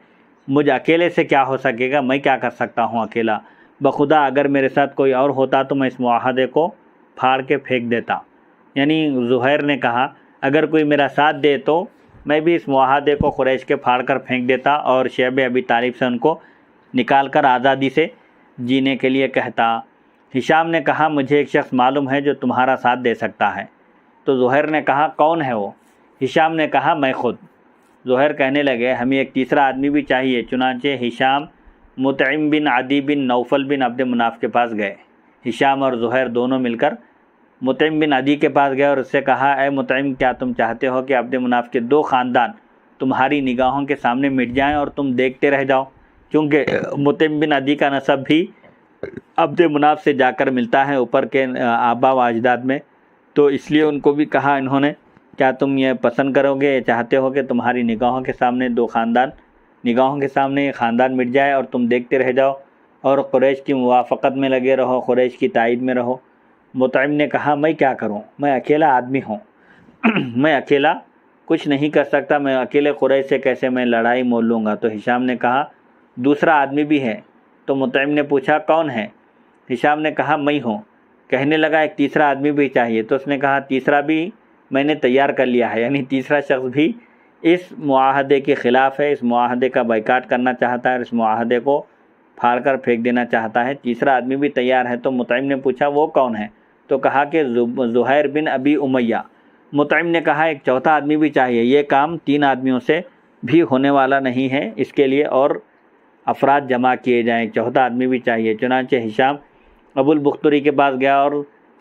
مجھ اکیلے سے کیا ہو سکے گا؟ میں کیا کر سکتا ہوں اکیلا؟ بخدا اگر میرے ساتھ کوئی اور ہوتا تو میں اس معاہدے کو پھاڑ کے پھینک دیتا۔ یعنی زہیر نے کہا اگر کوئی میرا ساتھ دے تو میں بھی اس معاہدے کو قریش کے پھاڑ کر پھینک دیتا اور شیب ابی طالب سے ان کو نکال کر آزادی سے جینے کے لیے کہتا۔ ہشام نے کہا مجھے ایک شخص معلوم ہے جو تمہارا ساتھ دے سکتا ہے۔ تو زہیر نے کہا کون ہے وہ؟ ہشام نے کہا میں خود۔ زہیر کہنے لگے ہمیں ایک تیسرا آدمی بھی چاہیے۔ چنانچہ ہشام مطعم بن عدی بن نوفل بن عبد مناف کے پاس گئے۔ ہشام اور زہیر دونوں مل کر مطعم بن عدی کے پاس گئے اور اس سے کہا اے مطعم کیا تم چاہتے ہو کہ عبد مناف کے 2 خاندان تمہاری نگاہوں کے سامنے مٹ جائیں اور تم دیکھتے رہ جاؤ؟ کیونکہ مطعم بن عدی کا نسب بھی عبد مناف سے جا کر ملتا ہے اوپر کے آبا و اجداد میں، تو اس لیے ان کو بھی کہا انہوں نے کیا تم یہ پسند کرو گے، چاہتے ہو کہ تمہاری نگاہوں کے سامنے 2 خاندان نگاہوں کے سامنے یہ خاندان مٹ جائے اور تم دیکھتے رہ جاؤ اور قریش کی موافقت میں لگے رہو، قریش کی تائید میں رہو؟ مطعم نے کہا میں کیا کروں، میں اکیلا آدمی ہوں میں اکیلا کچھ نہیں کر سکتا، میں اکیلے قریش سے کیسے میں لڑائی مول لوں گا؟ تو ہشام نے کہا دوسرا آدمی بھی ہے۔ تو مطعم نے پوچھا کون ہے؟ ہشام نے کہا میں ہوں۔ کہنے لگا ایک تیسرا آدمی بھی چاہیے۔ تو اس نے کہا تیسرا بھی میں نے تیار کر لیا ہے، یعنی تیسرا شخص بھی اس معاہدے کے خلاف ہے، اس معاہدے کا بائیکاٹ کرنا چاہتا ہے اور اس معاہدے کو پھاڑ کر پھینک دینا چاہتا ہے، تیسرا آدمی بھی تیار ہے۔ تو مطعم نے پوچھا وہ کون ہے؟ تو کہا کہ زہیر بن ابی امیہ۔ مطعم نے کہا ایک چوتھا آدمی بھی چاہیے، یہ کام 3 آدمیوں سے بھی ہونے والا نہیں ہے، اس کے لیے اور افراد جمع کیے جائیں، ایک چوتھا آدمی بھی چاہیے۔ چنانچہ ہشام ابو البختری کے پاس گیا اور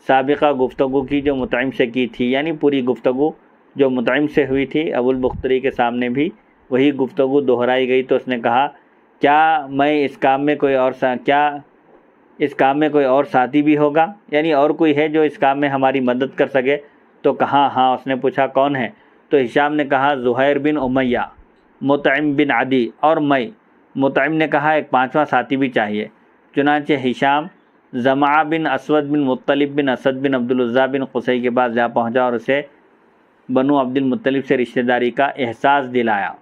سابقہ گفتگو کی جو مطعم سے کی تھی، یعنی پوری گفتگو جو مطعم سے ہوئی تھی ابو البختری کے سامنے بھی وہی گفتگو دہرائی گئی۔ تو اس نے کہا کیا اس کام میں کوئی اور ساتھی بھی ہوگا، یعنی اور کوئی ہے جو اس کام میں ہماری مدد کر سکے؟ تو کہا ہاں۔ اس نے پوچھا کون ہے؟ تو ہشام نے کہا زہیر بن امیہ، مطعم بن عدی اور میں۔ مطعم نے کہا ایک 5واں ساتھی بھی چاہیے۔ چنانچہ ہشام زمعہ بن اسود بن مطلب بن اسد بن عبدالعزیٰ بن قصی کے پاس جا پہنچا اور اسے بنو عبد المطلب سے رشتہ داری کا احساس دلایا۔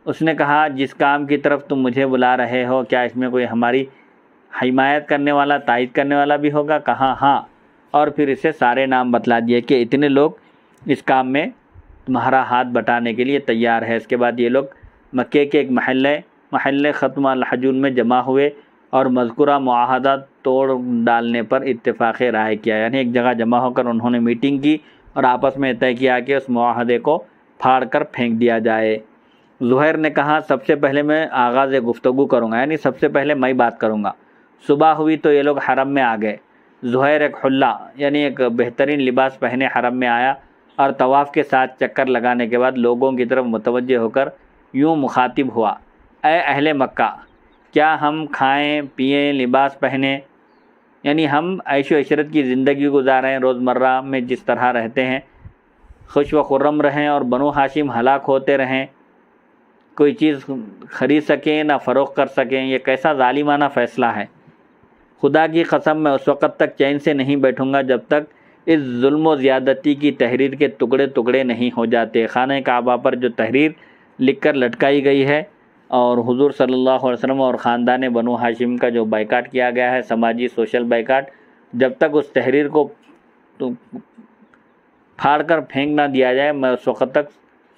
اس نے کہا جس کام کی طرف تم مجھے بلا رہے ہو کیا اس میں کوئی ہماری حمایت کرنے والا، تائید کرنے والا بھی ہوگا؟ کہا ہاں، اور پھر اسے سارے نام بتلا دیے کہ اتنے لوگ اس کام میں تمہارا ہاتھ بٹانے کے لیے تیار ہے۔ اس کے بعد یہ لوگ مکے کے ایک محلے ختم الحجون میں جمع ہوئے اور مذکورہ معاہدہ توڑ ڈالنے پر اتفاق رائے کیا، یعنی ایک جگہ جمع ہو کر انہوں نے میٹنگ کی اور آپس میں طے کیا کہ اس معاہدے کو پھاڑ کر پھینک دیا جائے۔ زہیر نے کہا سب سے پہلے میں آغاز گفتگو کروں گا، یعنی سب سے پہلے میں بات کروں گا۔ صبح ہوئی تو یہ لوگ حرم میں آ گئے۔ زہیر ایک حلہ یعنی ایک بہترین لباس پہنے حرم میں آیا اور طواف کے ساتھ چکر لگانے کے بعد لوگوں کی طرف متوجہ ہو کر یوں مخاطب ہوا، اے اہل مکہ، کیا ہم کھائیں پئیں لباس پہنیں، یعنی ہم عیش و عشرت کی زندگی گزاریں، روزمرہ میں جس طرح رہتے ہیں، خوش و خرم رہیں اور بنو ہاشم ہلاک ہوتے رہیں، کوئی چیز خرید سکیں نہ فروخت کر سکیں، یہ کیسا ظالمانہ فیصلہ ہے؟ خدا کی قسم میں اس وقت تک چین سے نہیں بیٹھوں گا جب تک اس ظلم و زیادتی کی تحریر کے ٹکڑے ٹکڑے نہیں ہو جاتے۔ خانہ کعبہ پر جو تحریر لکھ کر لٹکائی گئی ہے اور حضور صلی اللہ علیہ وسلم اور خاندان بنو ہاشم کا جو بائیکاٹ کیا گیا ہے، سماجی سوشل بائیکاٹ، جب تک اس تحریر کو پھاڑ کر پھینک نہ دیا جائے میں اس وقت تک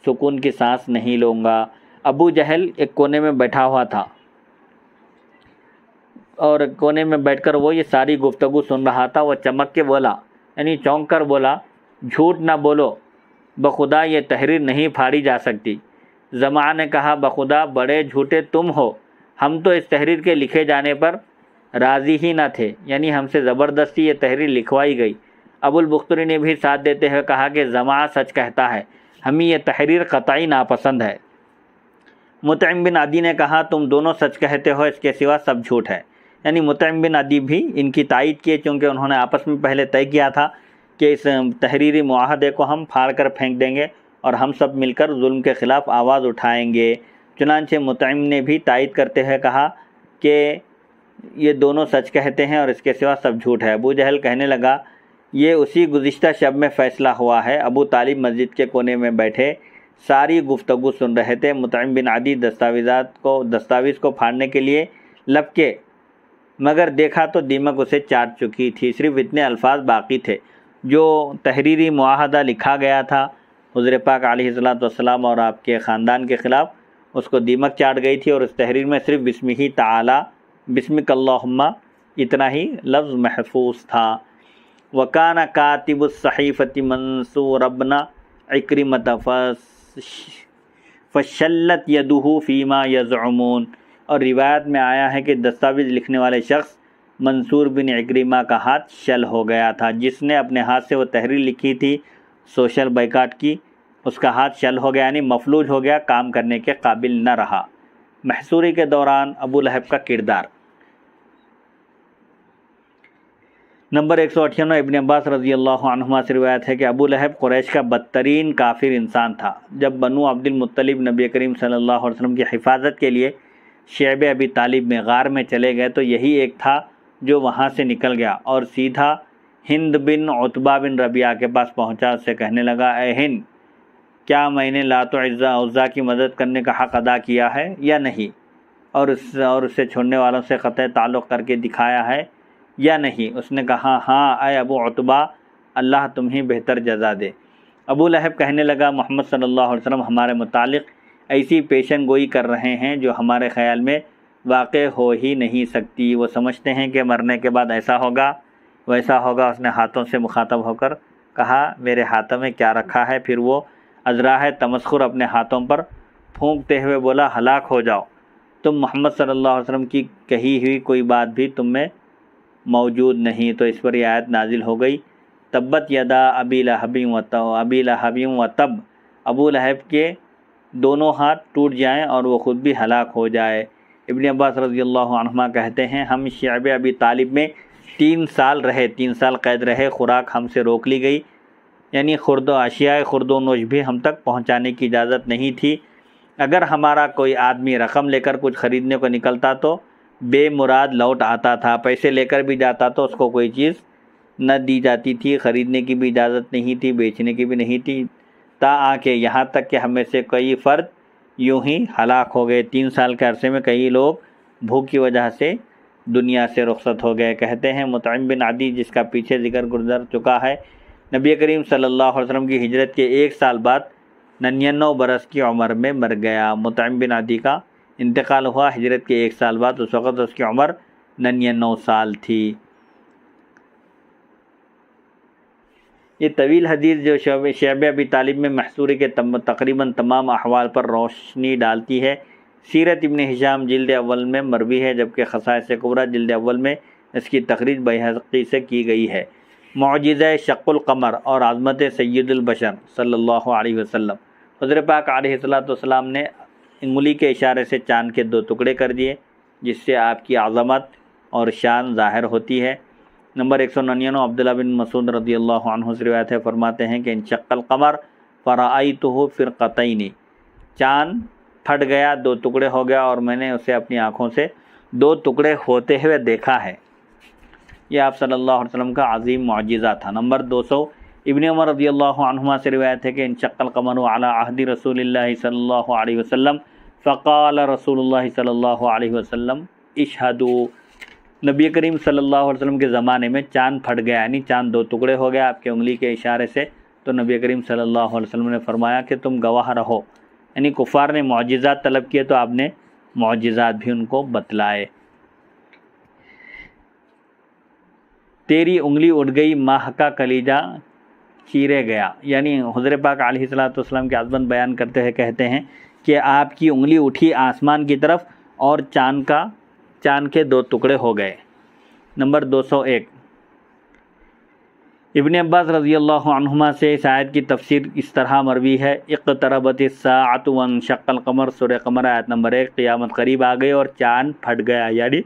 سکون کی سانس نہیں لوں گا۔ ابو جہل ایک کونے میں بیٹھا ہوا تھا اور کونے میں بیٹھ کر وہ یہ ساری گفتگو سن رہا تھا۔ وہ چمک کے بولا، یعنی چونک کر بولا، جھوٹ نہ بولو، بخدا یہ تحریر نہیں پھاڑی جا سکتی۔ زمعہ نے کہا بخدا بڑے جھوٹے تم ہو، ہم تو اس تحریر کے لکھے جانے پر راضی ہی نہ تھے، یعنی ہم سے زبردستی یہ تحریر لکھوائی گئی۔ ابو البختری نے بھی ساتھ دیتے ہوئے کہا کہ زمعہ سچ کہتا ہے، ہمیں یہ تحریر قطعی ناپسند ہے۔ مطعم بن عدی نے کہا تم دونوں سچ کہتے ہو، اس کے سوا سب جھوٹ ہے۔ یعنی مطعم بن عدی بھی ان کی تائید کیے، چونکہ انہوں نے آپس میں پہلے طے کیا تھا کہ اس تحریری معاہدے کو ہم پھاڑ کر پھینک دیں گے اور ہم سب مل کر ظلم کے خلاف آواز اٹھائیں گے۔ چنانچہ مطعم نے بھی تائید کرتے ہوئے کہا کہ یہ دونوں سچ کہتے ہیں اور اس کے سوا سب جھوٹ ہے۔ ابو جہل کہنے لگا یہ اسی گزشتہ شب میں فیصلہ ہوا ہے۔ ابو طالب مسجد کے کونے میں بیٹھے ساری گفتگو سن رہے تھے۔ مطعم بن عدی دستاویز کو پھاڑنے کے لیے لپکے، مگر دیکھا تو دیمک اسے چاٹ چکی تھی، صرف اتنے الفاظ باقی تھے جو تحریری معاہدہ لکھا گیا تھا حضور پاک علیہ السلام اور آپ کے خاندان کے خلاف، اس کو دیمک چاٹ گئی تھی، اور اس تحریر میں صرف بسمہ تعالی بسمک اللہم اتنا ہی لفظ محفوظ تھا۔ وَكَانَ كَاتِبُ الصَّحِيفَةِ مَنْصُورَ بْنَ عِكْرِمَةَ فَشَلَّتْ يَدُهُ فِيمَا يَزْعُمُونَ، اور روایت میں آیا ہے کہ دستاویز لکھنے والے شخص منصور بن عکرمہ کا ہاتھ شل ہو گیا تھا، جس نے اپنے ہاتھ سے وہ تحریر لکھی تھی سوشل بائیکاٹ کی، اس کا ہاتھ شل ہو گیا، یعنی مفلوج ہو گیا، کام کرنے کے قابل نہ رہا۔ محصوری کے دوران ابو لہب کا کردار۔ نمبر 198 ابن عباس رضی اللہ عنہما سے روایت ہے کہ ابو لہب قریش کا بدترین کافر انسان تھا۔ جب بنو عبد المطلب نبی کریم صلی اللہ علیہ وسلم کی حفاظت کے لیے شعب ابی طالب میں غار میں چلے گئے تو یہی ایک تھا جو وہاں سے نکل گیا اور سیدھا ہند بن عتبہ بن ربیعہ کے پاس پہنچا، اس سے کہنے لگا اے ہند، کیا میں نے لات و عزا کی مدد کرنے کا حق ادا کیا ہے یا نہیں، اور اسے چھوڑنے والوں سے قطع تعلق کر کے دکھایا ہے یا نہیں؟ اس نے کہا ہاں اے ابو عتبہ، اللہ تمہیں بہتر جزا دے۔ ابو لہب کہنے لگا محمد صلی اللہ علیہ وسلم ہمارے متعلق ایسی پیشن گوئی کر رہے ہیں جو ہمارے خیال میں واقع ہو ہی نہیں سکتی، وہ سمجھتے ہیں کہ مرنے کے بعد ایسا ہوگا ویسا ہوگا۔ اس نے ہاتھوں سے مخاطب ہو کر کہا میرے ہاتھوں میں کیا رکھا ہے؟ پھر وہ ازراہ تمسخر اپنے ہاتھوں پر پھونکتے ہوئے بولا ہلاک ہو جاؤ، تم محمد صلی اللہ علیہ وسلم کی کہی ہوئی کوئی بات بھی تم میں موجود نہیں۔ تو اس پر یہ آیت نازل ہو گئی تبت یدا ابی لہب و تب، ابو لہب کے دونوں ہاتھ ٹوٹ جائیں اور وہ خود بھی ہلاک ہو جائے۔ ابن عباس رضی اللہ عنہما کہتے ہیں ہم شعب ابی طالب میں 3 سال رہے، 3 سال قید رہے، خوراک ہم سے روک لی گئی، یعنی اشیاء خرد و نوش بھی ہم تک پہنچانے کی اجازت نہیں تھی۔ اگر ہمارا کوئی آدمی رقم لے کر کچھ خریدنے کو نکلتا تو بے مراد لوٹ آتا تھا، پیسے لے کر بھی جاتا تو اس کو کوئی چیز نہ دی جاتی تھی، خریدنے کی بھی اجازت نہیں تھی، بیچنے کی بھی نہیں تھی، تا آ کے یہاں تک کہ ہم میں سے کئی فرد یوں ہی ہلاک ہو گئے۔ 3 سال کے عرصے میں کئی لوگ بھوک کی وجہ سے دنیا سے رخصت ہو گئے۔ کہتے ہیں مطعم بن عدی، جس کا پیچھے ذکر گزر چکا ہے، نبی کریم صلی اللہ علیہ وسلم کی ہجرت کے 1 سال بعد 99 برس کی عمر میں مر گیا۔ مطعم بن عدی کا انتقال ہوا ہجرت کے 1 سال بعد، اس وقت اس کی عمر 99 سال تھی۔ یہ طویل حدیث جو شعب ابی طالب میں محصوری کے تقریباً تمام احوال پر روشنی ڈالتی ہے، سیرت ابن ہشام جلد اول میں مروی ہے، جبکہ خصائص کبریٰ جلد اول میں اس کی تخریج بیہقی سے کی گئی ہے۔ معجزہ شق القمر اور عظمت سید البشر صلی اللہ علیہ وسلم، حضرت پاک علیہ السلام نے انگلی کے اشارے سے چاند کے 2 ٹکڑے کر دیے، جس سے آپ کی عظمت اور شان ظاہر ہوتی ہے۔ نمبر 199 عبداللہ بن مسعود رضی اللہ عنہ سے روایت ہے، فرماتے ہیں کہ انشق القمر فرأیتہ فرقتین، چاند پھٹ گیا، 2 ٹکڑے ہو گیا اور میں نے اسے اپنی آنکھوں سے 2 ٹکڑے ہوتے ہوئے دیکھا ہے۔ یہ آپ صلی اللہ علیہ وسلم کا عظیم معجزہ تھا۔ نمبر 200 ابن عمر رضی اللہ عنہما سے روایت ہے کہ انشق القمر علی عہد رسول اللہ صلی اللہ علیہ وسلم فقال رسول اللہ صلی اللہ علیہ وسلم اشہدوا، نبی کریم صلی اللہ علیہ وسلم کے زمانے میں چاند پھٹ گیا، یعنی چاند 2 ٹکڑے ہو گیا آپ کے انگلی کے اشارے سے، تو نبی کریم صلی اللہ علیہ وسلم نے فرمایا کہ تم گواہ رہو، یعنی کفار نے معجزات طلب کیے تو آپ نے معجزات بھی ان کو بتلائے۔ تیری انگلی اٹھ گئی، ماہ کا کلیجہ چیرے گیا، یعنی حضرت پاک علیہ السلام کی عظمت بیان کرتے ہوئے کہتے ہیں کہ آپ کی انگلی اٹھی آسمان کی طرف اور چاند کے 2 ٹکڑے ہو گئے۔ نمبر 201، ابن عباس رضی اللہ عنہما سے اس آیت کی تفسیر اس طرح مروی ہے، اقتربت الساعۃ وانشق القمر، سورہ قمر آیت نمبر 1، قیامت قریب آ گئی اور چاند پھٹ گیا، یعنی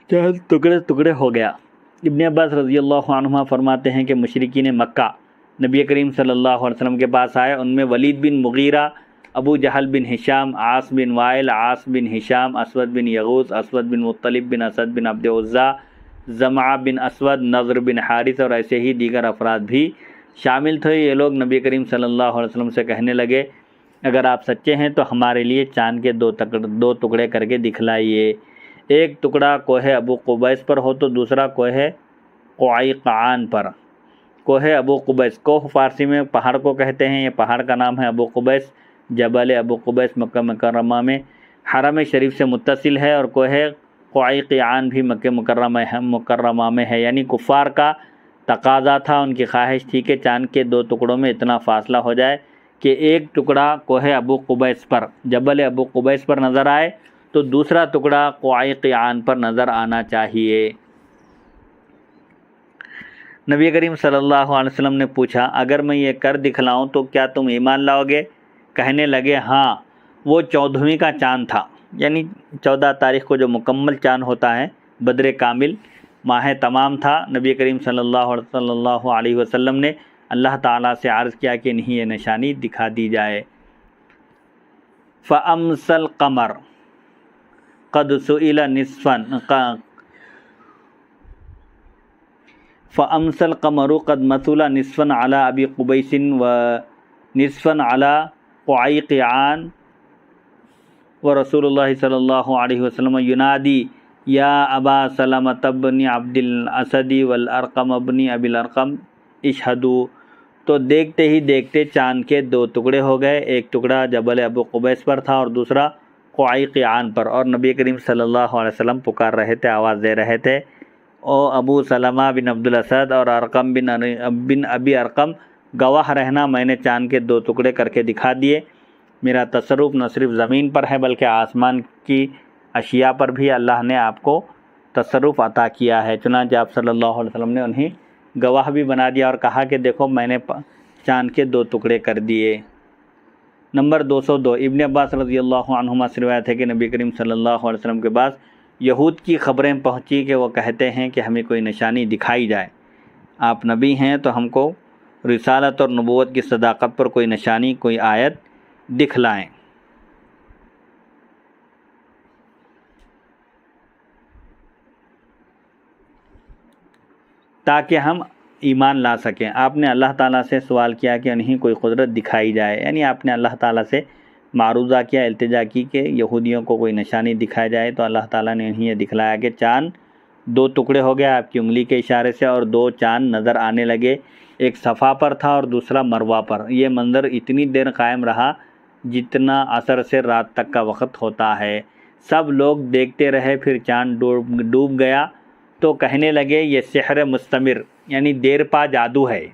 چاند ٹکڑے ہو گیا۔ ابن عباس رضی اللہ عنہما فرماتے ہیں کہ مشرکین مکہ نبی کریم صلی اللہ علیہ وسلم کے پاس آئے، ان میں ولید بن مغیرہ، ابو جہل بن ہشام، عاص بن وائل، عاص بن ہشام، اسود بن یغوث، اسود بن مطلب بن اسد بن عبد عزا، زمعہ بن اسود، نضر بن حارث اور ایسے ہی دیگر افراد بھی شامل تھے۔ یہ لوگ نبی کریم صلی اللہ علیہ وسلم سے کہنے لگے، اگر آپ سچے ہیں تو ہمارے لیے چاند کے 2 ٹکڑے کر کے دکھلائیے، ایک ٹکڑا کوہ ابو قبیس پر ہو تو دوسرا کوہ قعیقعان پر۔ کوہ ابو قبیس، کوہ فارسی میں پہاڑ کو کہتے ہیں، یہ پہاڑ کا نام ہے ابو قبیس، جبل ابو قبیس مکہ مکرمہ میں حرم شریف سے متصل ہے، اور کوہ قعیقعان بھی مکہ مکرمہ میں ہے، یعنی کفار کا تقاضا تھا، ان کی خواہش تھی کہ چاند کے 2 ٹکڑوں میں اتنا فاصلہ ہو جائے کہ ایک ٹکڑا کوہ ابو قبیس پر، جبل ابو قبیس پر نظر آئے تو دوسرا ٹکڑا قعیقعان پر نظر آنا چاہیے۔ نبی کریم صلی اللہ علیہ وسلم نے پوچھا، اگر میں یہ کر دکھلاؤں تو کیا تم ایمان لاؤ گے؟ کہنے لگے، ہاں۔ وہ 14ویں کا چاند تھا، یعنی 14 تاریخ کو جو مکمل چاند ہوتا ہے، بدر کامل، ماہ تمام تھا۔ نبی کریم صلی اللہ علیہ وسلم نے اللہ تعالیٰ سے عرض کیا کہ نہیں، یہ نشانی دکھا دی جائے۔ فَأَمْسَى الْقَمَرُ قَدْ سُئِلَ نِصْفًا فَأَمْسَى الْقَمَرُ قَدْ مَثُلَ نِصْفًا عَلَى أَبِي قُبَيْسٍ وَنِصْفًا عَلَى قعیقعان، ورسول اللہ صلی اللہ علیہ وسلم ینادی یا ابا سلمۃ بن عبد الاسد والارقم بن ابی الارقم اشہدوا۔ تو دیکھتے ہی دیکھتے چاند کے 2 ٹکڑے ہو گئے، ایک ٹکڑا جبل ابو قبیس پر تھا اور دوسرا قعیقعان پر، اور نبی کریم صلی اللہ علیہ وسلم پکار رہے تھے، آواز دے رہے تھے، او ابو سلمہ بن عبد الاسد اور ارقم بن ابی ارقم، گواہ رہنا، میں نے چاند کے 2 ٹکڑے کر کے دکھا دیے۔ میرا تصرف نہ صرف زمین پر ہے بلکہ آسمان کی اشیاء پر بھی اللہ نے آپ کو تصرف عطا کیا ہے۔ چنانچہ آپ صلی اللہ علیہ وسلم نے انہیں گواہ بھی بنا دیا اور کہا کہ دیکھو میں نے چاند کے 2 ٹکڑے کر دیے۔ نمبر 202، ابن عباس رضی اللہ عنہما سے روایت ہے کہ نبی کریم صلی اللہ علیہ وسلم کے پاس یہود کی خبریں پہنچی کہ وہ کہتے ہیں کہ ہمیں کوئی نشانی دکھائی جائے، آپ نبی ہیں تو ہم کو رسالت اور نبوت کی صداقت پر کوئی نشانی، کوئی آیت دکھلائیں۔ تاکہ ہم ایمان لا سکیں۔ آپ نے اللہ تعالیٰ سے سوال کیا کہ انہیں کوئی قدرت دکھائی جائے، یعنی آپ نے اللہ تعالیٰ سے معروضہ کیا، التجا کی کہ یہودیوں کو کوئی نشانی دکھائی جائے، تو اللہ تعالیٰ نے انہیں یہ دکھلایا کہ چاند 2 ٹکڑے ہو گیا آپ کی انگلی کے اشارے سے، اور 2 چاند نظر آنے لگے، ایک صفا پر تھا اور دوسرا مروہ پر۔ یہ منظر اتنی دیر قائم رہا جتنا عصر سے رات تک کا وقت ہوتا ہے۔ سب لوگ دیکھتے رہے، پھر چاند ڈوب گیا تو کہنے لگے یہ سحر مستمر، یعنی دیر پا جادو ہے،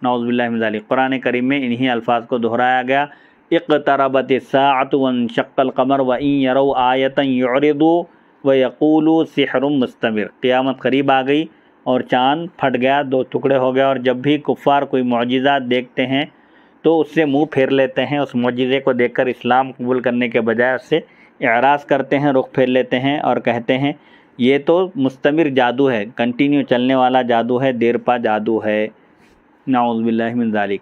نعوذ باللہ من ذالک۔ قرآن کریم میں انہی الفاظ کو دہرایا گیا، اقتربت الساعۃ وانشق القمر وان یروا آیۃ یعرضوا ویقولوا سحر مستمر۔ قیامت قریب آ گئی اور چاند پھٹ گیا، 2 ٹکڑے ہو گئے، اور جب بھی کفار کوئی معجزات دیکھتے ہیں تو اس سے منہ پھیر لیتے ہیں، اس معجزے کو دیکھ کر اسلام قبول کرنے کے بجائے اس سے اعراض کرتے ہیں، رخ پھیر لیتے ہیں اور کہتے ہیں یہ تو مستمر جادو ہے، کنٹینیو چلنے والا جادو ہے، دیر پا جادو ہے، نعوذ باللہ من ذالک۔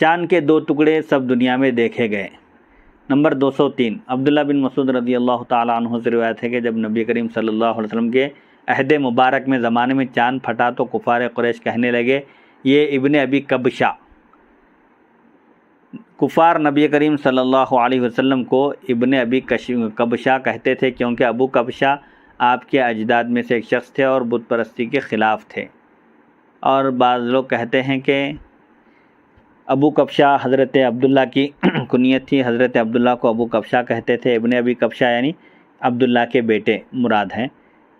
چاند کے 2 ٹکڑے سب دنیا میں دیکھے گئے۔ نمبر 203، عبداللہ بن مسعود رضی اللہ تعالیٰ عنہ سے روایت ہے کہ جب نبی کریم صلی اللہ علیہ وسلم کے عہد مبارک میں زمانے میں چاند پھٹا تو کفار قریش کہنے لگے یہ ابن ابی کبشہ۔ کفار نبی کریم صلی اللہ علیہ وسلم کو ابن ابی کبشہ کہتے تھے، کیونکہ ابو کبشہ آپ کے اجداد میں سے ایک شخص تھے اور بت پرستی کے خلاف تھے، اور بعض لوگ کہتے ہیں کہ ابو کبشہ حضرت عبداللہ کی کنیت تھی، حضرت عبداللہ کو ابو کبشہ کہتے تھے۔ ابن ابی کبشہ یعنی عبداللہ کے بیٹے مراد ہیں۔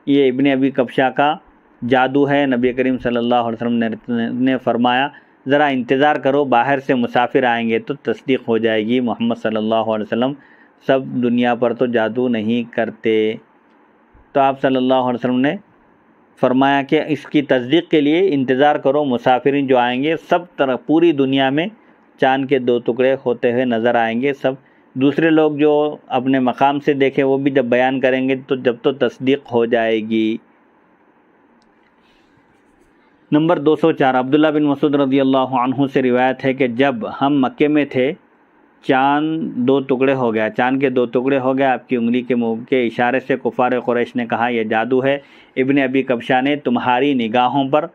یہ ابن ابی کبشہ کا جادو ہے۔ نبی کریم صلی اللہ علیہ وسلم نے فرمایا ذرا انتظار کرو، باہر سے مسافر آئیں گے تو تصدیق ہو جائے گی۔ محمد صلی اللہ علیہ وسلم سب دنیا پر تو جادو نہیں کرتے۔ تو آپ صلی اللہ علیہ وسلم نے فرمایا کہ اس کی تصدیق کے لیے انتظار کرو، مسافرین جو آئیں گے سب طرح پوری دنیا میں چاند کے 2 ٹکڑے ہوتے ہوئے نظر آئیں گے۔ سب دوسرے لوگ جو اپنے مقام سے دیکھیں وہ بھی جب بیان کریں گے تو جب تو تصدیق ہو جائے گی۔ نمبر 204 عبداللہ بن مسعود رضی اللہ عنہ سے روایت ہے کہ جب ہم مکے میں تھے چاند 2 ٹکڑے ہو گیا، چاند کے 2 ٹکڑے ہو گیا، آپ کی انگلی کے منہ کے اشارے سے کفار قریش نے کہا یہ جادو ہے، ابن ابی کبشہ نے تمہاری نگاہوں پر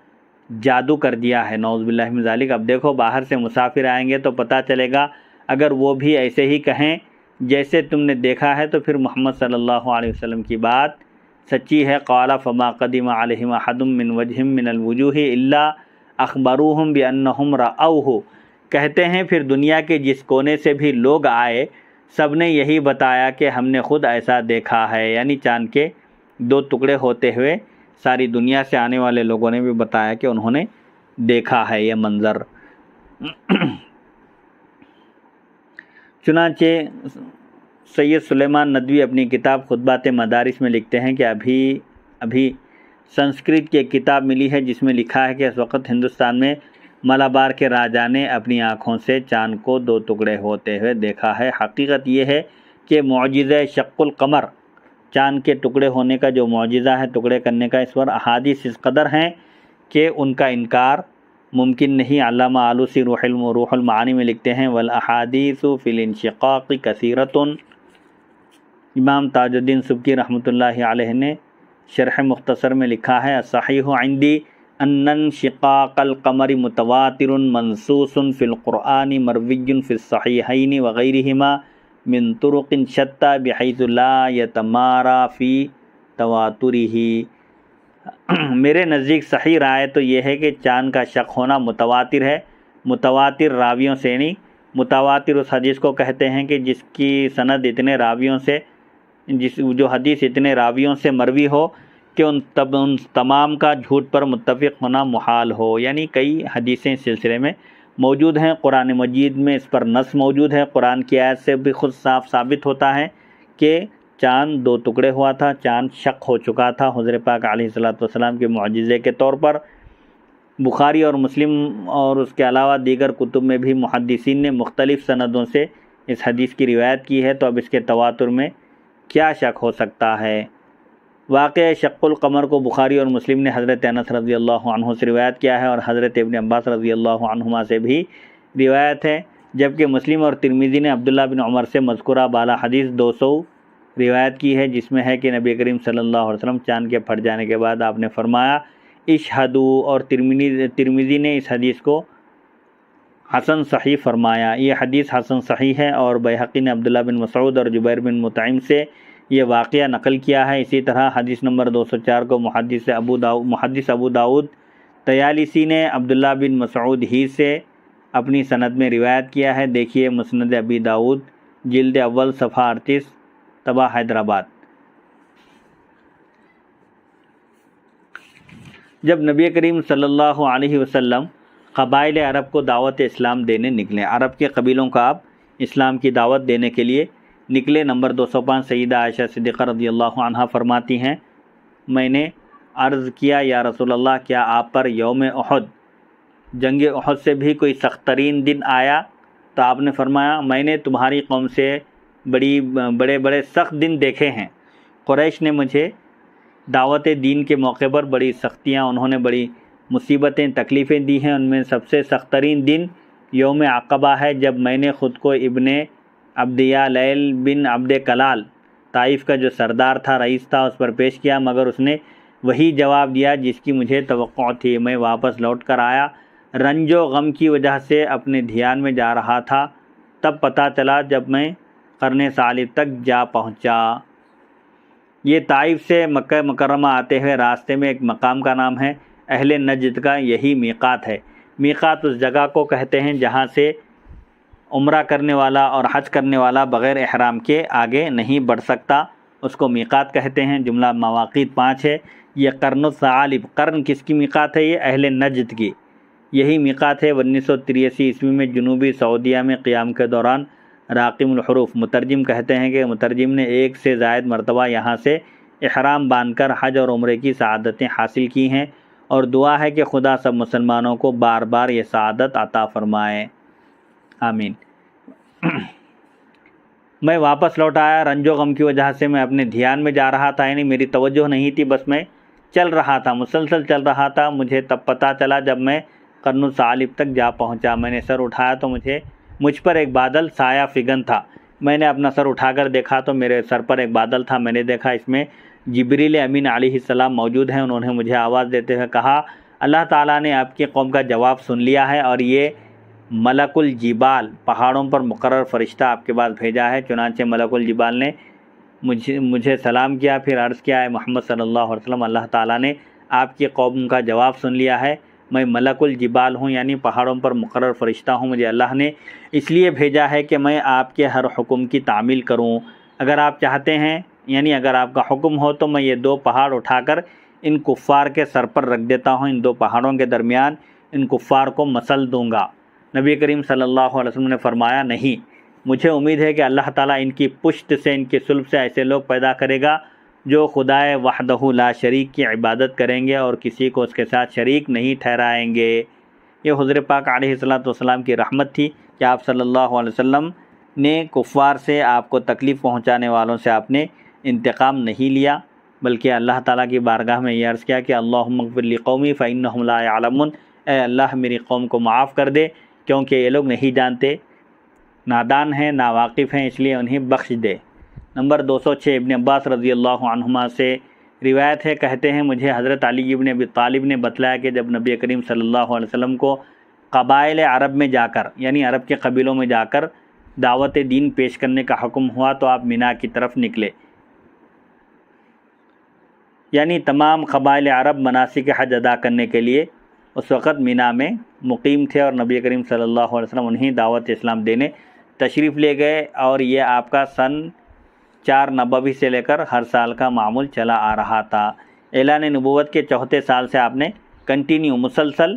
جادو کر دیا ہے، نعوذ باللہ من ذالک۔ اب دیکھو باہر سے مسافر آئیں گے تو پتہ چلے گا، اگر وہ بھی ایسے ہی کہیں جیسے تم نے دیکھا ہے تو پھر محمد صلی اللہ علیہ وسلم کی بات سچی ہے۔ قال فما قدم علیہم احد من وجہ من الوجوہ الا اخبروہم بانہم رأوہ، کہتے ہیں پھر دنیا کے جس کونے سے بھی لوگ آئے سب نے یہی بتایا کہ ہم نے خود ایسا دیکھا ہے، یعنی چاند کے 2 ٹکڑے ہوتے ہوئے ساری دنیا سے آنے والے لوگوں نے بھی بتایا کہ انہوں نے دیکھا ہے یہ منظر۔ چنانچہ سید سلیمان ندوی اپنی کتاب خطبات مدارس میں لکھتے ہیں کہ ابھی سنسکرت کی ایک کتاب ملی ہے جس میں لکھا ہے کہ اس وقت ہندوستان میں ملابار کے راجا نے اپنی آنکھوں سے چاند کو 2 ٹکڑے ہوتے ہوئے دیکھا ہے۔ حقیقت یہ ہے کہ معجزہ شق القمر، چاند کے ٹکڑے ہونے کا جو معجزہ ہے، ٹکڑے کرنے کا، اس پر احادیث اس قدر ہیں کہ ان کا انکار ممکن نہیں۔ علامہ آلوسی روح المعانی میں لکھتے ہیں والاحادیث فی الانشقاق کثیرۃ۔ امام تاج الدین سبکی رحمۃ اللہ علیہ نے شرح مختصر میں لکھا ہے الصحیح عندی ان انشقاق القمر متواتر منصوص فی القرآن مروی فی الصحیحین وغیرہما من طرق شتى بحیث لا یتمارا فی تواترہ۔ میرے نزدیک صحیح رائے تو یہ ہے کہ چاند کا شق ہونا متواتر ہے، متواتر راویوں سے نہیں۔ متواتر اس حدیث کو کہتے ہیں کہ جس کی سند اتنے راویوں سے، جو حدیث اتنے راویوں سے مروی ہو کہ ان تمام کا جھوٹ پر متفق ہونا محال ہو، یعنی کئی حدیثیں اس سلسلے میں موجود ہیں۔ قرآن مجید میں اس پر نص موجود ہے، قرآن کی آیت سے بھی خود صاف ثابت ہوتا ہے کہ چاند 2 ٹکڑے ہوا تھا، چاند شق ہو چکا تھا حضور پاک علیہ الصلوۃ کے معجزے کے طور پر۔ بخاری اور مسلم اور اس کے علاوہ دیگر کتب میں بھی محدثین نے مختلف سندوں سے اس حدیث کی روایت کی ہے، تو اب اس کے تواتر میں کیا شک ہو سکتا ہے۔ واقعہ شق القمر کو بخاری اور مسلم نے حضرت انس رضی اللہ عنہ سے روایت کیا ہے اور حضرت ابن عباس رضی اللہ عنہما سے بھی روایت ہے، جبکہ مسلم اور ترمذی نے عبداللہ بن عمر سے مذکورہ بالا حدیث 200 روایت کی ہے، جس میں ہے کہ نبی کریم صلی اللہ علیہ وسلم چاند کے پھٹ جانے کے بعد آپ نے فرمایا اشہدو، اور ترمذی نے اس حدیث کو حسن صحیح فرمایا۔ یہ حدیث حسن صحیح ہے، اور بیہقی نے عبداللہ بن مسعود اور جبیر بن مطعم سے یہ واقعہ نقل کیا ہے۔ اسی طرح حدیث نمبر 204 کو محدث ابو داؤد طیالسی نے عبداللہ بن مسعود ہی سے اپنی سند میں روایت کیا ہے۔ دیکھیے مسند ابی داؤد جلد اول صفحہ 38 طبع حیدرآباد۔ جب نبی کریم صلی اللہ علیہ وسلم قبائل عرب کو دعوت اسلام دینے نکلے، عرب کے قبیلوں کا آپ اسلام کی دعوت دینے کے لیے نکلے، نمبر 205 سیدہ عائشہ صدیقہ رضی اللہ عنہا فرماتی ہیں میں نے عرض کیا یا رسول اللہ کیا آپ پر یوم احد، جنگ احد سے بھی کوئی سخت ترین دن آیا؟ تو آپ نے فرمایا میں نے تمہاری قوم سے بڑے سخت دن دیکھے ہیں۔ قریش نے مجھے دعوت دین کے موقع پر بڑی سختیاں، انہوں نے بڑی مصیبتیں تکلیفیں دی ہیں، ان میں سب سے سخت ترین دن یوم عقبہ ہے، جب میں نے خود کو ابن عبدیہ لیل بن عبد کلال طائف کا جو سردار تھا، رئیس تھا، اس پر پیش کیا، مگر اس نے وہی جواب دیا جس کی مجھے توقع تھی۔ میں واپس لوٹ کر آیا، رنج و غم کی وجہ سے اپنے دھیان میں جا رہا تھا، تب پتہ چلا جب میں قرن ثالث تک جا پہنچا۔ یہ طائف سے مکہ مکرمہ آتے ہوئے راستے میں ایک مقام کا نام ہے، اہل نجد کا یہی میقات ہے۔ میقات اس جگہ کو کہتے ہیں جہاں سے عمرہ کرنے والا اور حج کرنے والا بغیر احرام کے آگے نہیں بڑھ سکتا، اس کو میقات کہتے ہیں۔ جملہ مواقیت 5 ہے۔ یہ قرن الثعالب، قرن کس کی میقات ہے؟ یہ اہل نجد کی یہی میقات ہے۔ 1983 عیسوی میں جنوبی سعودیہ میں قیام کے دوران راقم الحروف، مترجم کہتے ہیں کہ مترجم نے ایک سے زائد مرتبہ یہاں سے احرام باندھ کر حج اور عمرے کی سعادتیں حاصل کی ہیں، اور دعا ہے کہ خدا سب مسلمانوں کو بار بار یہ سعادت عطا فرمائے، آمین۔ میں واپس لوٹ آیا، رنج و غم کی وجہ سے میں اپنے دھیان میں جا رہا تھا، یعنی میری توجہ نہیں تھی، بس میں چل رہا تھا، مسلسل چل رہا تھا۔ مجھے تب پتہ چلا جب میں قرن الثعالب تک جا پہنچا۔ میں نے سر اٹھایا تو مجھ پر ایک بادل سایہ فگن تھا۔ میں نے اپنا سر اٹھا کر دیکھا تو میرے سر پر ایک بادل تھا۔ میں نے دیکھا اس میں جبریل امین علیہ السلام موجود ہیں۔ انہوں نے مجھے آواز دیتے ہوئے کہا، اللہ تعالیٰ نے آپ کی قوم کا جواب سن لیا ہے اور یہ ملک الجبال پہاڑوں پر مقرر فرشتہ آپ کے پاس بھیجا ہے۔ چنانچہ ملک الجبال نے مجھے سلام کیا، پھر عرض کیا، اے محمد صلی اللہ علیہ وسلم، اللہ تعالیٰ نے آپ کی قوم کا جواب سن لیا ہے۔ میں ملک الجبال ہوں، یعنی پہاڑوں پر مقرر فرشتہ ہوں۔ مجھے اللہ نے اس لیے بھیجا ہے کہ میں آپ کے ہر حکم کی تعمیل کروں۔ اگر آپ چاہتے ہیں، یعنی اگر آپ کا حکم ہو تو میں یہ 2 پہاڑ اٹھا کر ان کفار کے سر پر رکھ دیتا ہوں، ان 2 پہاڑوں کے درمیان ان کفار کو مسل دوں گا۔ نبی کریم صلی اللہ علیہ وسلم نے فرمایا، نہیں، مجھے امید ہے کہ اللہ تعالیٰ ان کی پشت سے، ان کے صلب سے ایسے لوگ پیدا کرے گا جو خدائے وحدہ لا شریک کی عبادت کریں گے اور کسی کو اس کے ساتھ شریک نہیں ٹھہرائیں گے۔ یہ حضور پاک علیہ السلام کی رحمت تھی کہ آپ صلی اللہ علیہ وسلم نے کفار سے، آپ کو تکلیف پہنچانے والوں سے آپ نے انتقام نہیں لیا، بلکہ اللہ تعالیٰ کی بارگاہ میں یہ عرض کیا کہ اللہم اغفر لقومی فإنہم لا یعلمون، اے اللہ میری قوم کو معاف کر دے کیونکہ یہ لوگ نہیں جانتے، نادان ہیں، ناواقف ہیں، اس لیے انہیں بخش دے۔ نمبر 206 ابن عباس رضی اللہ عنہما سے روایت ہے، کہتے ہیں مجھے حضرت علی ابن ابی طالب نے بتلایا کہ جب نبی کریم صلی اللہ علیہ وسلم کو قبائل عرب میں جا کر، یعنی عرب کے قبیلوں میں جا کر دعوت دین پیش کرنے کا حکم ہوا تو آپ مینا کی طرف نکلے، یعنی تمام قبائل عرب مناسک حج ادا کرنے کے لیے اس وقت مینا میں مقیم تھے، اور نبی کریم صلی اللہ علیہ وسلم انہیں دعوت اسلام دینے تشریف لے گئے، اور یہ آپ کا سن 4 نبوی سے لے کر ہر سال کا معمول چلا آ رہا تھا۔ اعلان نبوت کے 4تھے سال سے آپ نے کنٹینیو مسلسل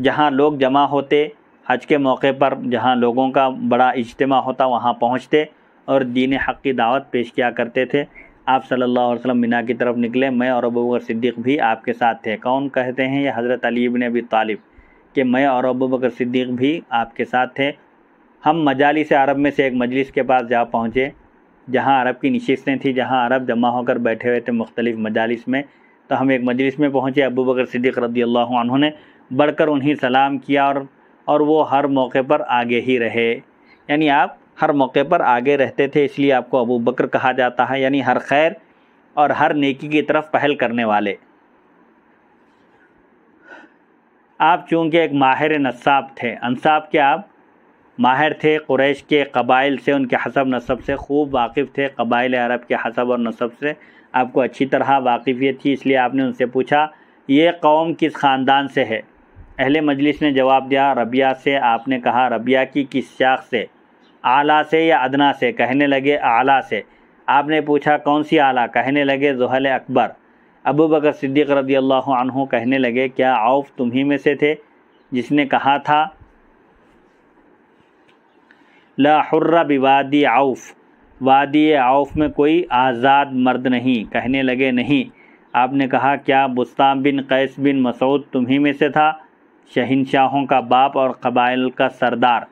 جہاں لوگ جمع ہوتے، حج کے موقع پر جہاں لوگوں کا بڑا اجتماع ہوتا وہاں پہنچتے اور دین حق کی دعوت پیش کیا کرتے تھے۔ آپ صلی اللہ علیہ وسلم مینا کی طرف نکلے، میں اور ابوبکر صدیق بھی آپ کے ساتھ تھے۔ کون کہتے ہیں؟ یہ حضرت علی ابن ابی طالب، کہ میں اور ابوبکر صدیق بھی آپ کے ساتھ تھے۔ ہم مجالس عرب میں سے ایک مجلس کے پاس جا پہنچے جہاں عرب کی نشستیں تھیں، جہاں عرب جمع ہو کر بیٹھے ہوئے تھے مختلف مجالس میں، تو ہم ایک مجلس میں پہنچے۔ ابوبکر صدیق رضی اللہ عنہ نے بڑھ کر انہیں سلام کیا اور وہ ہر موقع پر آگے ہی رہے، یعنی آپ ہر موقع پر آگے رہتے تھے، اس لیے آپ کو ابو بکر کہا جاتا ہے، یعنی ہر خیر اور ہر نیکی کی طرف پہل کرنے والے۔ آپ چونکہ ایک ماہر نصاب تھے، انصاب کے آپ ماہر تھے، قریش کے قبائل سے، ان کے حسب نسب سے خوب واقف تھے، قبائل عرب کے حسب اور نسب سے آپ کو اچھی طرح واقفیت تھی، اس لیے آپ نے ان سے پوچھا یہ قوم کس خاندان سے ہے؟ اہل مجلس نے جواب دیا ربیہ سے۔ آپ نے کہا ربیہ کی کس شاخ سے؟ اعلیٰ سے یا ادنا سے؟ کہنے لگے اعلیٰ سے۔ آپ نے پوچھا کون سی اعلیٰ؟ کہنے لگے ذوالحل اکبر۔ ابو بکر صدیق رضی اللہ عنہ کہنے لگے کیا عوف تمہیں میں سے تھے جس نے کہا تھا لا حر بوادی عوف، وادی عوف میں کوئی آزاد مرد نہیں؟ کہنے لگے نہیں۔ آپ نے کہا کیا بسطام بن قیس بن مسعود تمہیں میں سے تھا، شہنشاہوں کا باپ اور قبائل کا سردار؟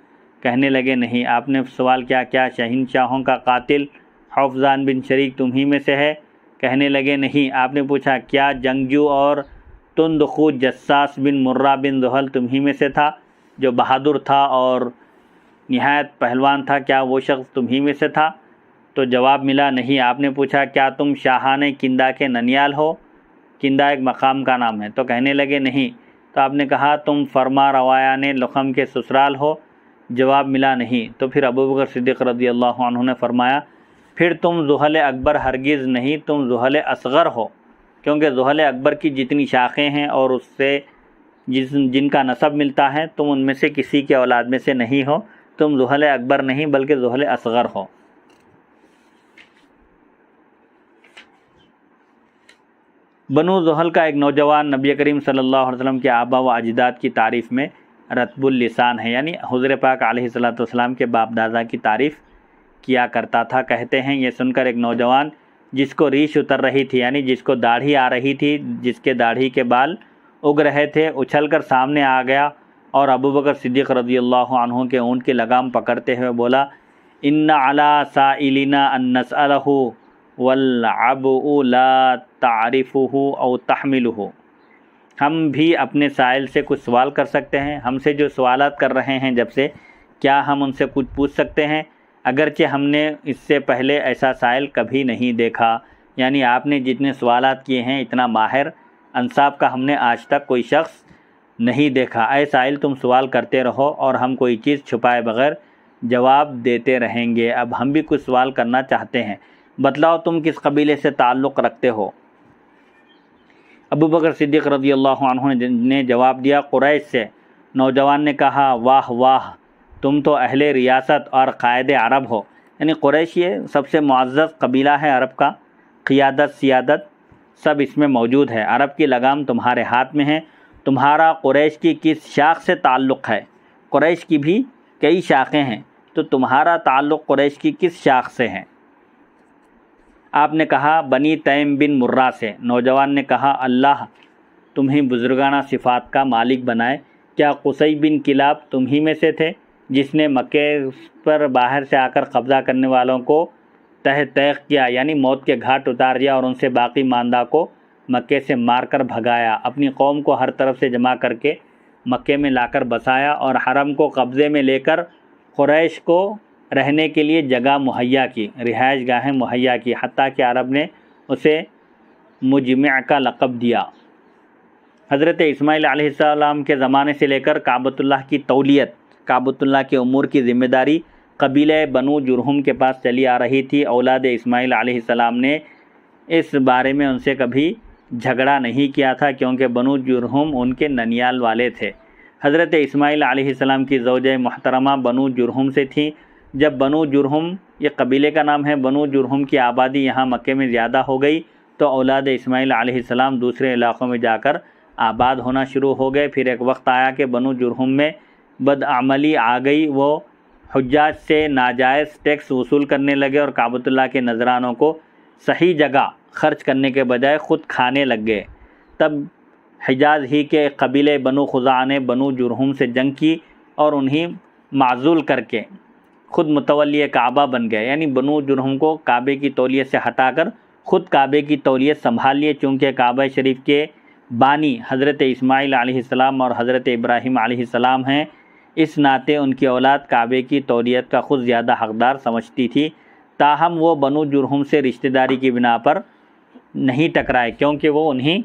کہنے لگے نہیں۔ آپ نے سوال کیا کیا شہنشاہوں کا قاتل حفظان بن شریک تمہیں میں سے ہے؟ کہنے لگے نہیں۔ آپ نے پوچھا کیا جنگجو اور تندخو جساس بن مرہ بن ذوہل تمہیں میں سے تھا جو بہادر تھا اور نہایت پہلوان تھا، کیا وہ شخص تمہیں میں سے تھا؟ تو جواب ملا نہیں۔ آپ نے پوچھا کیا تم شاہان کندہ کے ننیال ہو؟ کندہ ایک مقام کا نام ہے، تو کہنے لگے نہیں۔ تو آپ نے کہا تم فرما روایان لخم کے سسرال ہو؟ جواب ملا نہیں۔ تو پھر ابو بکر صدیق رضی اللہ عنہ نے فرمایا پھر تم ذوالحل اکبر ہرگز نہیں، تم ذوالحل اصغر ہو، کیونکہ ذوالحل اکبر کی جتنی شاخیں ہیں اور اس سے جن کا نسب ملتا ہے تم ان میں سے کسی کے اولاد میں سے نہیں ہو، تم ذوالحل اکبر نہیں بلکہ ذوالحل اصغر ہو۔ بنو ذوہل کا ایک نوجوان نبی کریم صلی اللہ علیہ وسلم کے آبا و اجداد کی تعریف میں رتب اللسان ہے، یعنی حضور پاک علیہ الصلوۃ والسلام کے باپ دادا کی تعریف کیا کرتا تھا۔ کہتے ہیں یہ سن کر ایک نوجوان جس کو ریش اتر رہی تھی، یعنی جس کو داڑھی آ رہی تھی، جس کے داڑھی کے بال اگ رہے تھے، اچھل کر سامنے آ گیا اور ابوبکر صدیق رضی اللہ عنہ کے اونٹ کی لگام پکڑتے ہوئے بولا، ان علی سائلنا ان نسألہ والعبء لا تعرفہ او تحملہ، ہم بھی اپنے سائل سے کچھ سوال کر سکتے ہیں، ہم سے جو سوالات کر رہے ہیں جب سے، کیا ہم ان سے کچھ پوچھ سکتے ہیں؟ اگرچہ ہم نے اس سے پہلے ایسا سائل کبھی نہیں دیکھا، یعنی آپ نے جتنے سوالات کیے ہیں اتنا ماہر انصاب کا ہم نے آج تک کوئی شخص نہیں دیکھا۔ اے سائل تم سوال کرتے رہو اور ہم کوئی چیز چھپائے بغیر جواب دیتے رہیں گے۔ اب ہم بھی کچھ سوال کرنا چاہتے ہیں، بتلاؤ تم کس قبیلے سے تعلق رکھتے ہو؟ ابوبکر صدیق رضی اللہ عنہ نے جواب دیا، قریش سے۔ نوجوان نے کہا، واہ واہ، تم تو اہل ریاست اور قائد عرب ہو، یعنی قریش یہ سب سے معزز قبیلہ ہے عرب کا، قیادت سیادت سب اس میں موجود ہے، عرب کی لگام تمہارے ہاتھ میں ہے، تمہارا قریش کی کس شاخ سے تعلق ہے؟ قریش کی بھی کئی شاخیں ہیں، تو تمہارا تعلق قریش کی کس شاخ سے ہے؟ آپ نے کہا بنی تیم بن مرہ سے۔ نوجوان نے کہا، اللہ تمہیں بزرگانہ صفات کا مالک بنائے، کیا قصی بن کلاب تم ہی میں سے تھے جس نے مکے پر باہر سے آ کر قبضہ کرنے والوں کو تہ تیغ کیا، یعنی موت کے گھاٹ اتار دیا اور ان سے باقی ماندہ کو مکے سے مار کر بھگایا، اپنی قوم کو ہر طرف سے جمع کر کے مکے میں لا کر بسایا اور حرم کو قبضے میں لے کر قریش کو رہنے کے لیے جگہ مہیا کی، رہائش گاہیں مہیا کی، حتیٰ کہ عرب نے اسے مجمع کا لقب دیا۔ حضرت اسماعیل علیہ السلام کے زمانے سے لے کر کعبۃ اللہ کی تولیت، کعبۃ اللہ کے امور کی ذمہ داری قبیلہ بنو جرہم کے پاس چلی آ رہی تھی۔ اولاد اسماعیل علیہ السلام نے اس بارے میں ان سے کبھی جھگڑا نہیں کیا تھا، کیونکہ بنو جرہم ان کے ننیال والے تھے۔ حضرت اسماعیل علیہ السلام کی زوجہ محترمہ بنو جرہم سے تھیں۔ جب بنو جرہم، یہ قبیلے کا نام ہے، بنو جرہم کی آبادی یہاں مکے میں زیادہ ہو گئی تو اولاد اسماعیل علیہ السلام دوسرے علاقوں میں جا کر آباد ہونا شروع ہو گئے۔ پھر ایک وقت آیا کہ بنو جرہم میں بدعملی آ گئی، وہ حجاج سے ناجائز ٹیکس وصول کرنے لگے اور کعبۃ اللہ کے نذرانوں کو صحیح جگہ خرچ کرنے کے بجائے خود کھانے لگ گئے۔ تب حجاز ہی کے قبیلے بنو خزاعہ نے بنو جرہم سے جنگ کی اور انہیں معزول کر کے خود متولی کعبہ بن گئے، یعنی بنو جرہم کو کعبے کی تولیت سے ہٹا کر خود کعبے کی تولیت سنبھال لیے۔ چونکہ کعبہ شریف کے بانی حضرت اسماعیل علیہ السلام اور حضرت ابراہیم علیہ السلام ہیں، اس ناطے ان کی اولاد کعبے کی تولیت کا خود زیادہ حقدار سمجھتی تھی۔ تاہم وہ بنو جرہم سے رشتہ داری کی بنا پر نہیں ٹکرائے، کیونکہ وہ انہیں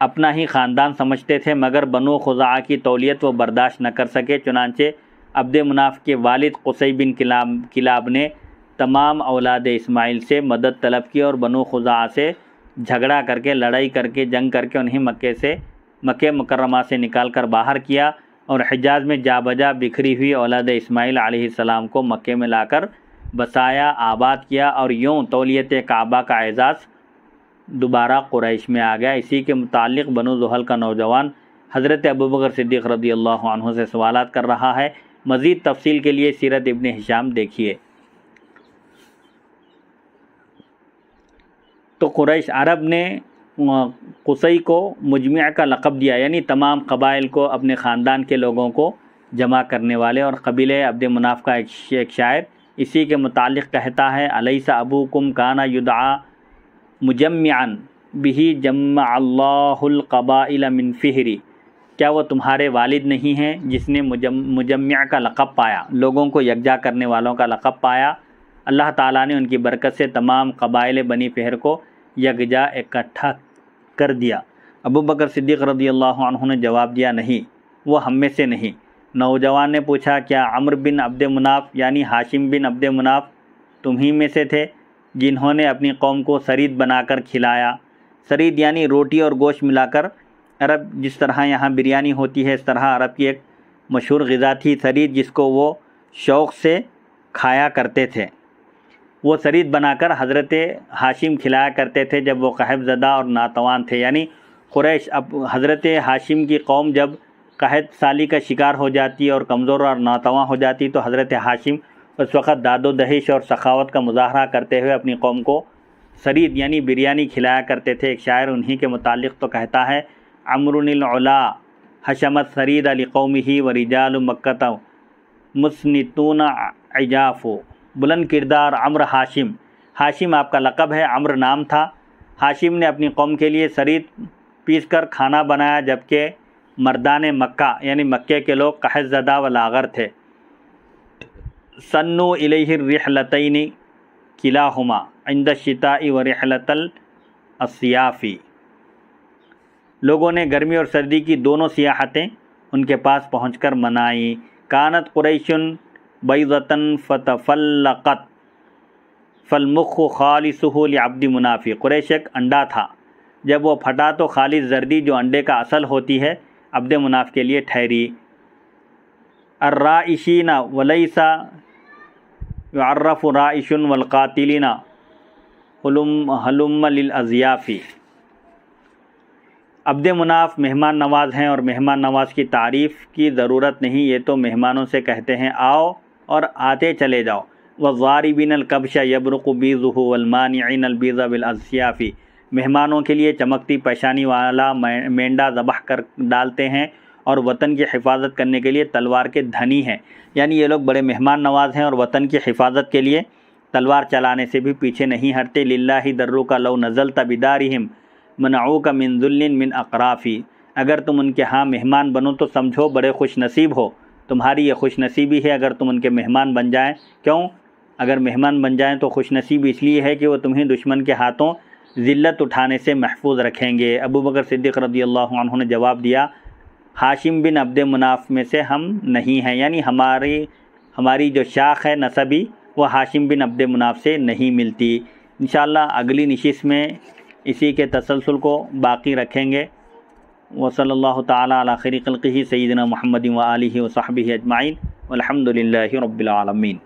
اپنا ہی خاندان سمجھتے تھے، مگر بنو خزاعہ کی تولیت وہ برداشت نہ کر سکے۔ چنانچہ عبد مناف کے والد قصی بن کلاب نے تمام اولاد اسماعیل سے مدد طلب کی اور بنو خزاعہ سے جھگڑا کر کے، لڑائی کر کے، جنگ کر کے انہیں مکہ مکرمہ سے نکال کر باہر کیا اور حجاز میں جا بجا بکھری ہوئی اولاد اسماعیل علیہ السلام کو مکے میں لا کر بسایا، آباد کیا، اور یوں تولیت کعبہ کا اعزاز دوبارہ قریش میں آ گیا۔ اسی کے متعلق بنو زحل کا نوجوان حضرت ابوبکر صدیق رضی اللہ عنہ سے سوالات کر رہا ہے۔ مزید تفصیل کے لیے سیرت ابن ہشام دیکھیے۔ تو قریش عرب نے قصی کو مجمع کا لقب دیا، یعنی تمام قبائل کو، اپنے خاندان کے لوگوں کو جمع کرنے والے، اور قبیلہ عبد مناف کا ایک شاعر اسی کے متعلق کہتا ہے، الیس ابوکم کان یدعا مجمعا بہ جمع اللہ القبائل من فہری، کیا وہ تمہارے والد نہیں ہیں جس نے مجمع کا لقب پایا، لوگوں کو یکجا کرنے والوں کا لقب پایا؟ اللہ تعالیٰ نے ان کی برکت سے تمام قبائل بنی فہر کو یکجا اکٹھا کر دیا۔ ابوبکر صدیق رضی اللہ عنہ نے جواب دیا، نہیں، وہ ہم میں سے نہیں۔ نوجوان نے پوچھا، کیا عمرو بن عبد مناف یعنی ہاشم بن عبد مناف تمہیں میں سے تھے جنہوں نے اپنی قوم کو سرید بنا کر کھلایا؟ سرید یعنی روٹی اور گوشت ملا کر، عرب جس طرح یہاں بریانی ہوتی ہے اس طرح عرب کی ایک مشہور غذا تھی سرید، جس کو وہ شوق سے کھایا کرتے تھے۔ وہ سرید بنا کر حضرت ہاشم کھلایا کرتے تھے جب وہ قحط زدہ اور ناتوان تھے، یعنی قریش اب حضرت ہاشم کی قوم جب قحط سالی کا شکار ہو جاتی اور کمزور اور ناتواں ہو جاتی تو حضرت ہاشم اس وقت داد و دہش اور سخاوت کا مظاہرہ کرتے ہوئے اپنی قوم کو سرید یعنی بریانی کھلایا کرتے تھے۔ ایک شاعر انہی کے متعلق تو کہتا ہے عمرو العلا حشمت سرید لقومہ ورجال مکۃ مسنتون عجاف، بلند کردار عمرو ہاشم، ہاشم آپ کا لقب ہے، عمرو نام تھا۔ ہاشم نے اپنی قوم کے لیے سرید پیس کر کھانا بنایا، جبکہ مردان مکہ یعنی مکے کے لوگ قحط زدہ و لاغر تھے۔ سنوا الیہ الرحلتین کلاہما عند الشتاء ورحلۃ الصیاف، لوگوں نے گرمی اور سردی کی دونوں سیاحتیں ان کے پاس پہنچ کر منائیں۔ کانت قریش بیضۃ فتفلقت فالمخ خالصہ لعبد مناف، قریش ایک انڈا تھا، جب وہ پھٹا تو خالص زردی جو انڈے کا اصل ہوتی ہے عبد مناف کے لیے ٹھہری۔ الرائشین ولیس یعرف رائش والقاتلین ہلم للاضیاف، عبد مناف مہمان نواز ہیں اور مہمان نواز کی تعریف کی ضرورت نہیں، یہ تو مہمانوں سے کہتے ہیں آؤ اور آتے چلے جاؤ۔ والضاربین الکبش یبرق بیضہ والمانعین البیض بالاضیاف، مہمانوں کے لیے چمکتی پیشانی والا مینڈا ذبح کر ڈالتے ہیں اور وطن کی حفاظت کرنے کے لیے تلوار کے دھنی ہیں، یعنی یہ لوگ بڑے مہمان نواز ہیں اور وطن کی حفاظت کے لیے تلوار چلانے سے بھی پیچھے نہیں ہٹتے۔ للہ درک لو نزلت بدارہم منعوک من ذل من اقرافی، اگر تم ان کے ہاں مہمان بنو تو سمجھو بڑے خوش نصیب ہو، تمہاری یہ خوش نصیبی ہے اگر تم ان کے مہمان بن جائیں۔ کیوں؟ اگر مہمان بن جائیں تو خوش نصیب اس لیے ہے کہ وہ تمہیں دشمن کے ہاتھوں ذلت اٹھانے سے محفوظ رکھیں گے۔ ابو بکر صدیق رضی اللہ عنہ نے جواب دیا ہاشم بن عبد مناف میں سے ہم نہیں ہیں، یعنی ہماری جو شاخ ہے نسبی وہ ہاشم بن عبد مناف سے نہیں ملتی۔ انشاءاللہ اگلی نشست میں اسی کے تسلسل کو باقی رکھیں گے۔ وصلی اللہ تعالی علی خیر خلقہ سیدنا محمد و آلہ و صحبہ اجمعین والحمد للہ رب العالمین۔